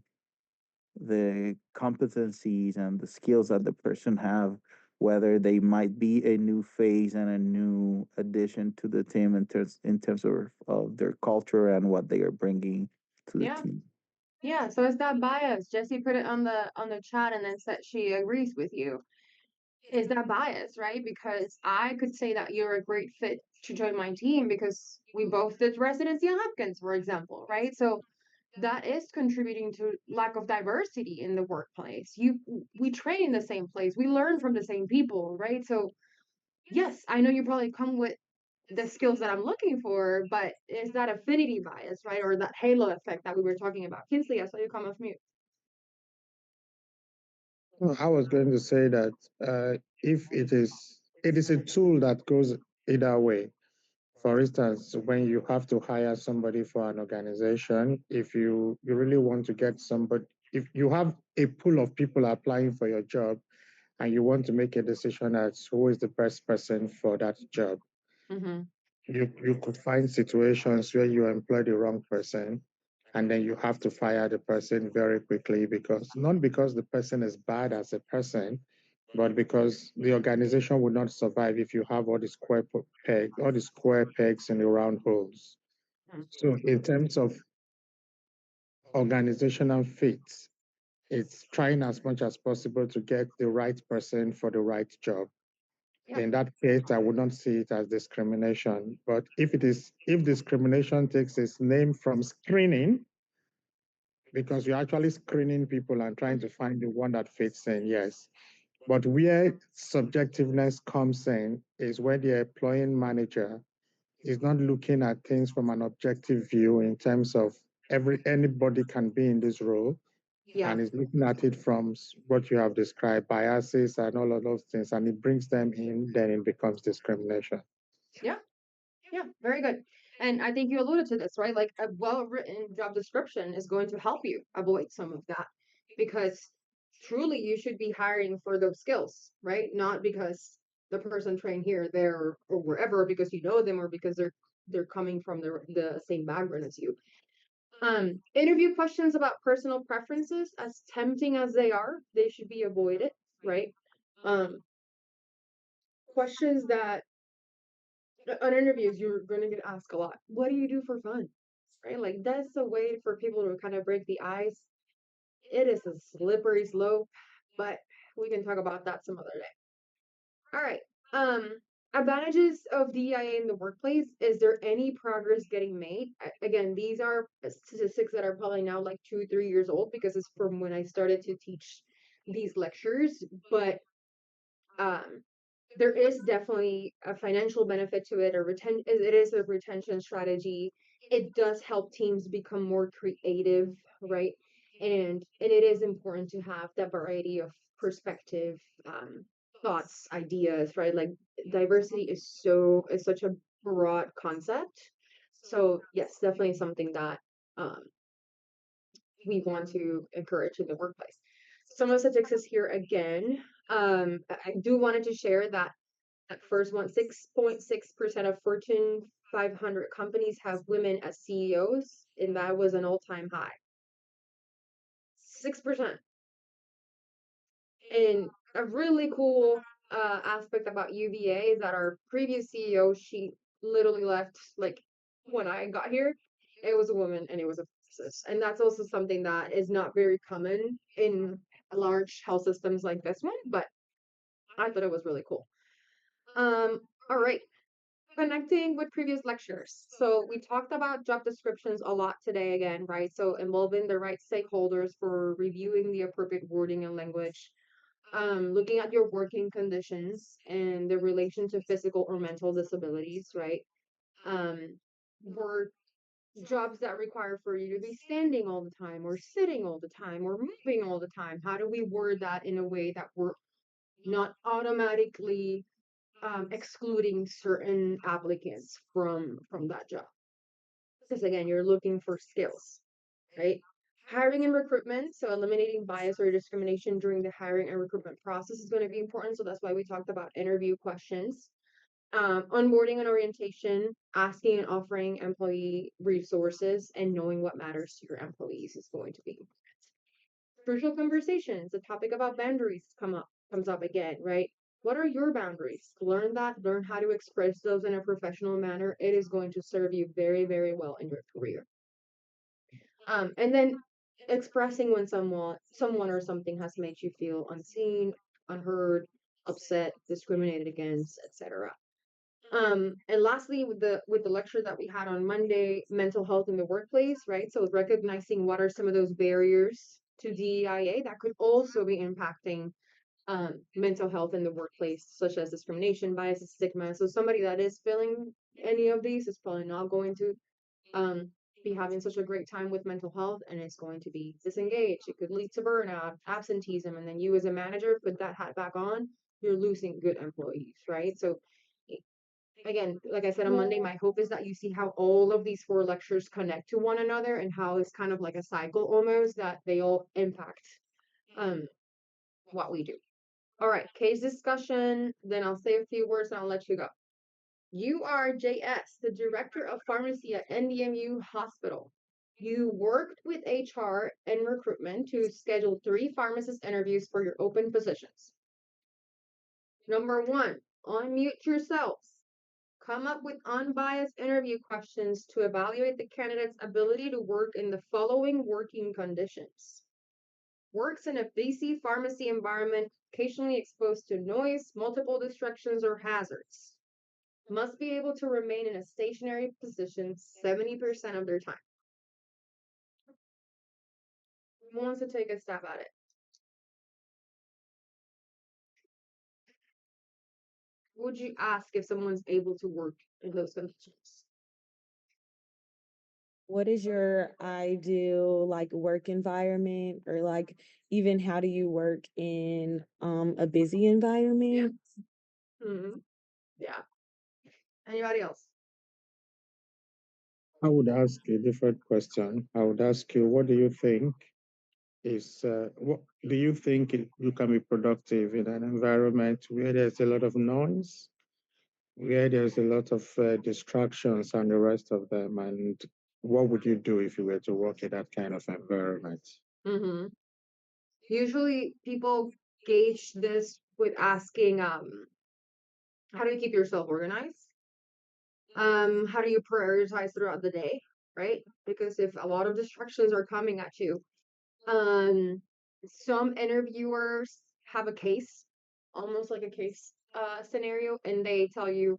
competencies and the skills that the person have, whether they might be a new phase and a new addition to the team in terms of their culture and what they are bringing to the Yeah. team. Yeah, so it's that bias. Jesse put it on the chat and then said she agrees with you. Is that bias, right? Because I could say that you're a great fit to join my team because we both did residency at Hopkins, for example, right? So that is contributing to lack of diversity in the workplace. We train in the same place, we learn from the same people, right? So yes, I know you probably come with the skills that I'm looking for, but is that affinity bias, right? Or that halo effect that we were talking about? Kinsley, I saw you come off mute. No, I was going to say that if it is a tool that goes either way. For instance, when you have to hire somebody for an organization, if you really want to get somebody, if you have a pool of people applying for your job and you want to make a decision as who is the best person for that job, Mm-hmm. you could find situations where you employ the wrong person and then you have to fire the person very quickly because not because the person is bad as a person, but because the organization would not survive if you have all the square pegs in the round holes. So in terms of organizational fit, it's trying as much as possible to get the right person for the right job. Yeah. In that case, I would not see it as discrimination. But if discrimination takes its name from screening, because you're actually screening people and trying to find the one that fits in, yes. But where subjectiveness comes in is where the employing manager is not looking at things from an objective view in terms of anybody can be in this role Yeah. and is looking at it from what you have described, biases and all of those things, and it brings them in, then it becomes discrimination. Yeah. Yeah, very good. And I think you alluded to this, right? Like a well-written job description is going to help you avoid some of that because truly you should be hiring for those skills, right? Not because the person trained here, there, or wherever because you know them or because they're coming from the same background as you. Interview questions about personal preferences, as tempting as they are, they should be avoided, right? Um, questions that on interviews you're going to get asked a lot. What do you do for fun? Right? Like that's a way for people to kind of break the ice. It is a slippery slope, but we can talk about that some other day. All right. Um, advantages of DEIA in the workplace. Is there any progress getting made? Again, these are statistics that are probably now like 2, 3 years old because it's from when I started to teach these lectures. But um, there is definitely a financial benefit to it, it is a retention strategy. It does help teams become more creative, right? And it is important to have that variety of perspective, thoughts, ideas, right? Like diversity is such a broad concept. So yes, definitely something that um, we want to encourage in the workplace. Some of the statistics here again. I do wanted to share that at first one, 6.6% of Fortune 500 companies have women as CEOs, and that was an all-time high. 6%. And a really cool aspect about UVA is that our previous CEO, she literally left like when I got here. It was a woman and it was a physicist. And that's also something that is not very common in large health systems like this one, but I thought it was really cool. All right. Connecting with previous lectures. So we talked about job descriptions a lot today again, right? So involving the right stakeholders for reviewing the appropriate wording and language, looking at your working conditions and the relation to physical or mental disabilities, right? Work jobs that require for you to be standing all the time or sitting all the time or moving all the time. How do we word that in a way that we're not automatically excluding certain applicants from that job? Because again, you're looking for skills, right? Hiring and recruitment, so eliminating bias or discrimination during the hiring and recruitment process is going to be important. So that's why we talked about interview questions. Onboarding and orientation, asking and offering employee resources, and knowing what matters to your employees is going to be important. Crucial conversations, the topic about boundaries comes up again, right? What are your boundaries? Learn that, learn how to express those in a professional manner. It is going to serve you very, very well in your career. And then expressing when someone or something has made you feel unseen, unheard, upset, discriminated against, etc. And lastly, with the lecture that we had on Monday, mental health in the workplace, right? So recognizing what are some of those barriers to DEIA that could also be impacting mental health in the workplace, such as discrimination, bias, and stigma. So somebody that is feeling any of these is probably not going to um, be having such a great time with mental health, and it's going to be disengaged. It could lead to burnout, absenteeism, and then you as a manager put that hat back on, you're losing good employees, right? So again, like I said on Monday, my hope is that you see how all of these four lectures connect to one another and how it's kind of like a cycle almost that they all impact um what we do. All right, case discussion, then I'll say a few words and I'll let you go. You are JS, the director of pharmacy at NDMU Hospital. You worked with HR and recruitment to schedule 3 pharmacist interviews for your open positions. Number 1, unmute yourselves. Come up with unbiased interview questions to evaluate the candidate's ability to work in the following working conditions. Works in a busy pharmacy environment, occasionally exposed to noise, multiple distractions, or hazards. Must be able to remain in a stationary position 70% of their time. Who wants to take a stab at it? Would you ask if someone's able to work in those conditions? What is your ideal like work environment, or like even how do you work in a busy environment? Mm-hmm. Yeah. Anybody else? I would ask a different question. I would ask you, what do you think what do you think you can be productive in an environment where there's a lot of noise, where there's a lot of distractions and the rest of them? And what would you do if you were to work in that kind of environment? Mm-hmm. Usually people gauge this with asking, how do you keep yourself organized? How do you prioritize throughout the day, right? Because if a lot of distractions are coming at you, some interviewers have a case, almost like a case scenario, and they tell you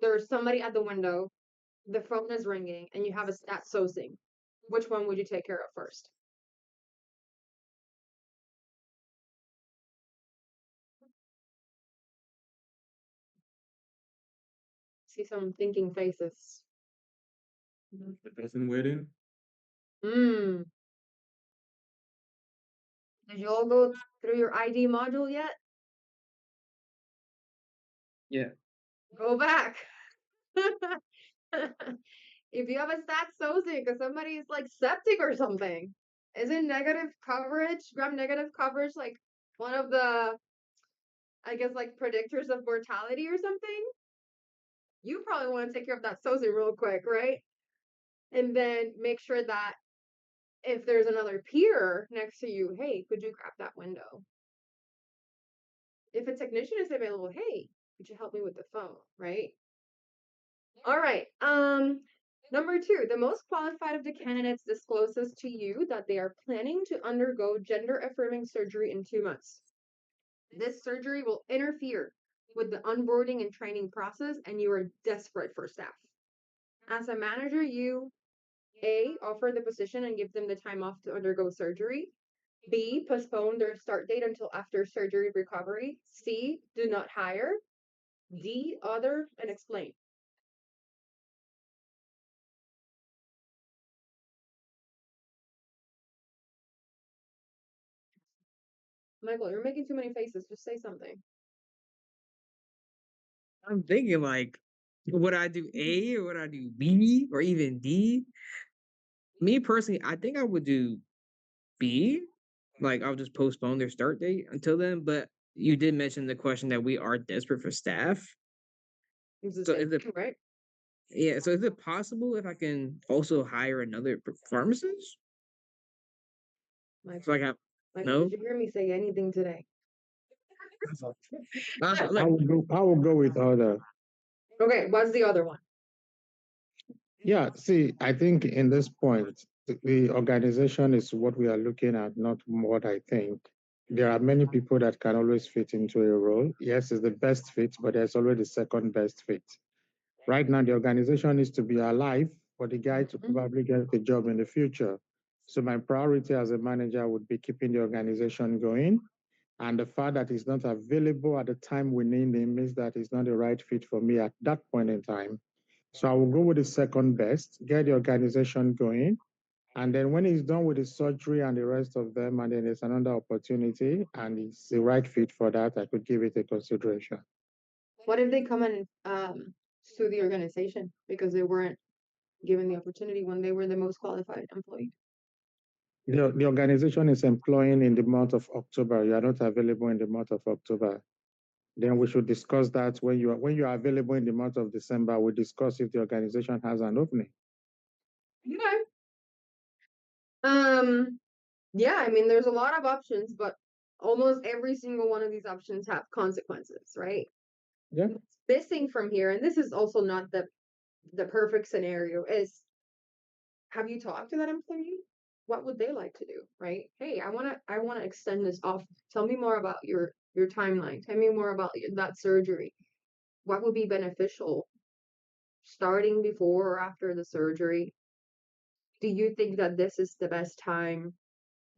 there's somebody at the window, the phone is ringing, and you have a stat sourcing. Which one would you take care of first? See some thinking faces. The person waiting? Hmm. Did you all go through your ID module yet? Yeah. Go back. If you have a stat sourcing because somebody is like septic or something, isn't negative coverage, gram negative coverage, like one of the, I guess, like predictors of mortality or something? You probably want to take care of that sourcing real quick, right? And then make sure that if there's another peer next to you, hey, could you grab that window? If a technician is available, hey, could you help me with the phone, right? All right. Number 2, the most qualified of the candidates discloses to you that they are planning to undergo gender affirming surgery in 2 months. This surgery will interfere with the onboarding and training process, and you are desperate for staff. As a manager, you A, offer the position and give them the time off to undergo surgery. B, postpone their start date until after surgery recovery. C, do not hire. D, other, and explain. Michael, you're making too many faces. Just say something. I'm thinking like, would I do A or would I do B or even D? Me personally, I think I would do B. Like I'll just postpone their start date until then. But you did mention the question that we are desperate for staff. It's the So same is it thing, right? yeah, so is it possible if I can also hire another pharmacist? So Michael, like I Michael, no? did you hear me say anything today? I will go with other. Okay, what's the other one? Yeah, see, I think in this point, the organization is what we are looking at, not what I think. There are many people that can always fit into a role. Yes, it's the best fit, but there's always the second best fit. Right now, the organization needs to be alive for the guy to Mhm. probably get the job in the future. So my priority as a manager would be keeping the organization going. And the fact that he's not available at the time we need him means that he's not the right fit for me at that point in time. So I will go with the second best, get the organization going. And then when he's done with the surgery and the rest of them, and then there's another opportunity and it's the right fit for that, I could give it a consideration. What if they come and sue the organization because they weren't given the opportunity when they were the most qualified employee? The organization is employing in the month of October. You are not available in the month of October. Then we should discuss that when you are available in the month of December. We'll discuss if the organization has an opening. Okay. Yeah, I mean, there's a lot of options, but almost every single one of these options have consequences, right? Yeah. Missing from here, and this is also not the perfect scenario, is have you talked to that employee? What would they like to do, right? Hey, I wanna extend this off. Tell me more about your timeline. Tell me more about that surgery. What would be beneficial starting before or after the surgery? Do you think that this is the best time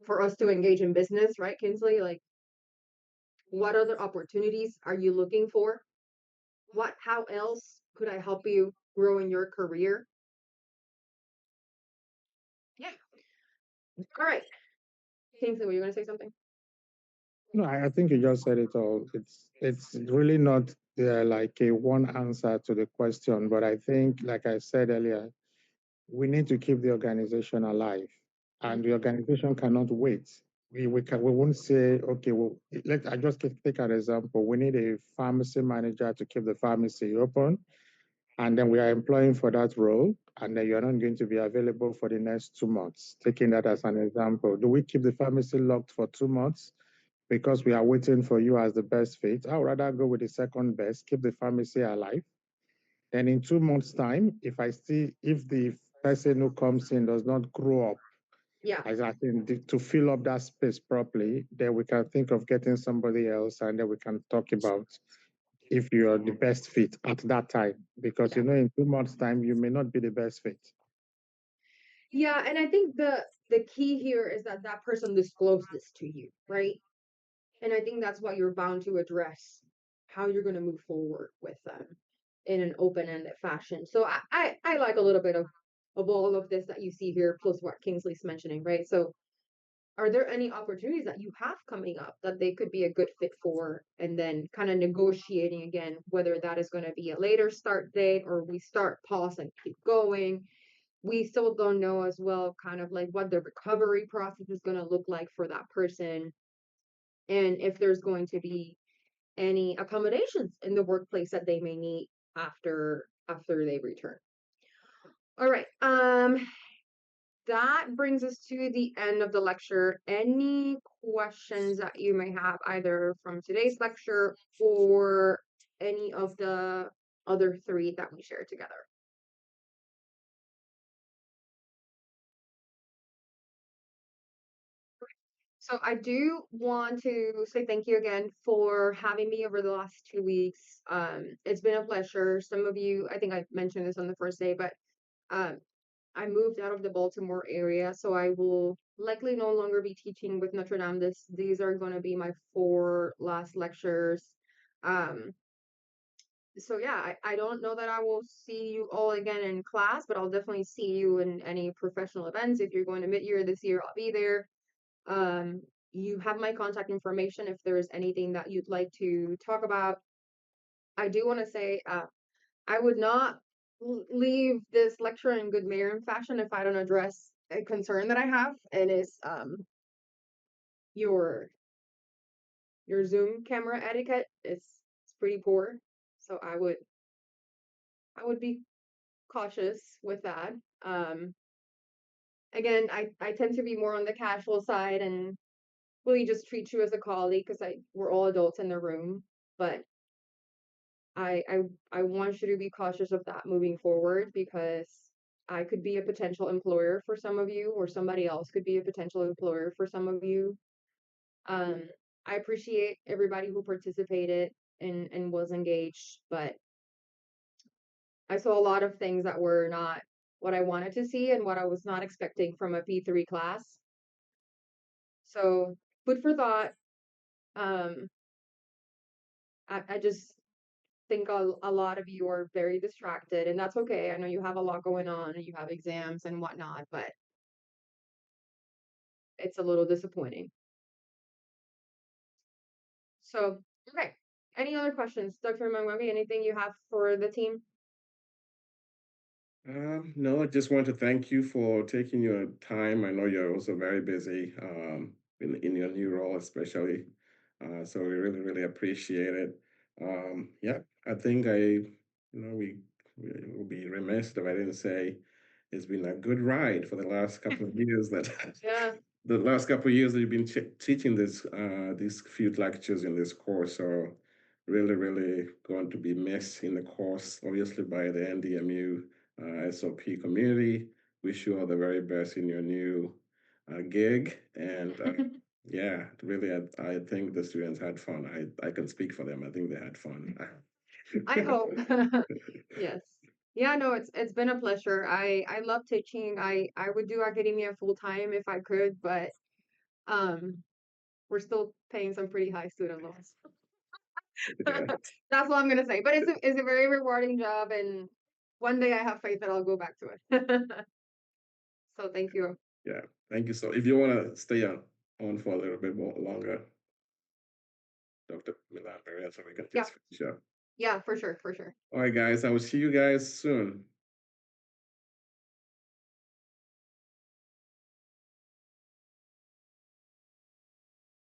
for us to engage in business, right, Kinsley? Like, what other opportunities are you looking for? How else could I help you grow in your career? Yeah. All right. Kinsley, were you gonna say something? No, I think you just said it all. It's really not like a one answer to the question, but I think, like I said earlier, we need to keep the organization alive, and the organization cannot wait. We won't say, okay, well, I just take an example. We need a pharmacy manager to keep the pharmacy open, and then we are employing for that role, and then you're not going to be available for the next 2 months. Taking that as an example, do we keep the pharmacy locked for 2 months because we are waiting for you as the best fit? I would rather go with the second best, keep the pharmacy alive. Then in 2 months' time, if the person who comes in does not grow up, Yeah. as I think to fill up that space properly, then we can think of getting somebody else, and then we can talk about if you're the best fit at that time. Because Yeah. in 2 months' time, you may not be the best fit. Yeah, and I think the key here is that that person disclosed this to you, right? And I think that's what you're bound to address, how you're going to move forward with them in an open-ended fashion. So I like a little bit of all of this that you see here, plus what Kingsley's mentioning, right? So are there any opportunities that you have coming up that they could be a good fit for? And then kind of negotiating again, whether that is going to be a later start date or we start, pause, and keep going. We still don't know as well, kind of like what the recovery process is going to look like for that person. And if there's going to be any accommodations in the workplace that they may need after they return. All right. That brings us to the end of the lecture. Any questions that you may have either from today's lecture or any of the other three that we shared together? So I do want to say thank you again for having me over the last 2 weeks. It's been a pleasure. Some of you, I think I mentioned this on the first day, but um, I moved out of the Baltimore area, so I will likely no longer be teaching with Notre Dame. These are going to be my 4 last lectures. Um, so yeah, I don't know that I will see you all again in class, but I'll definitely see you in any professional events. If you're going to mid-year this year, I'll be there. Um, you have my contact information if there's anything that you'd like to talk about. I do want to say, I would not leave this lecture in good Marian fashion if I don't address a concern that I have, and is your Zoom camera etiquette is it's pretty poor. So I would be cautious with that. Again, I tend to be more on the casual side and really just treat you as a colleague because we're all adults in the room. But I I I want you to be cautious of that moving forward because I could be a potential employer for some of you, or somebody else could be a potential employer for some of you. Um, I appreciate everybody who participated and was engaged, but I saw a lot of things that were not what I wanted to see and what I was not expecting from a P3 class. So food for thought. Um, I just think a lot of you are very distracted, and that's okay. I know you have a lot going on and you have exams and whatnot, but it's a little disappointing. So, okay. Any other questions? Dr. Mangwabi, anything you have for the team? No, I just want to thank you for taking your time. I know you're also very busy in your new role, especially. So we really, really appreciate it. Yeah, I think we will be remiss if I didn't say it's been a good ride for the last couple of years. Yeah. The last couple of years that you've been teaching these few lectures in this course. So really, really going to be missed in the course, obviously by the NDMU SOP community. Wish you all the very best in your new gig. And yeah, really, I think the students had fun. I can speak for them. I think they had fun. I hope. Yes. Yeah, no, it's been a pleasure. I love teaching. I would do academia full time if I could, but um we're still paying some pretty high student loans. Yeah, That's all I'm gonna say. But it's a very rewarding job, and one day I have faith that I'll go back to it. So thank you. yeah. Thank you. So if you want to stay on for a little bit more longer, Dr. Milan Maria, so we can Yeah. just finish up. Yeah, for sure, for sure. All right, guys. I will see you guys soon.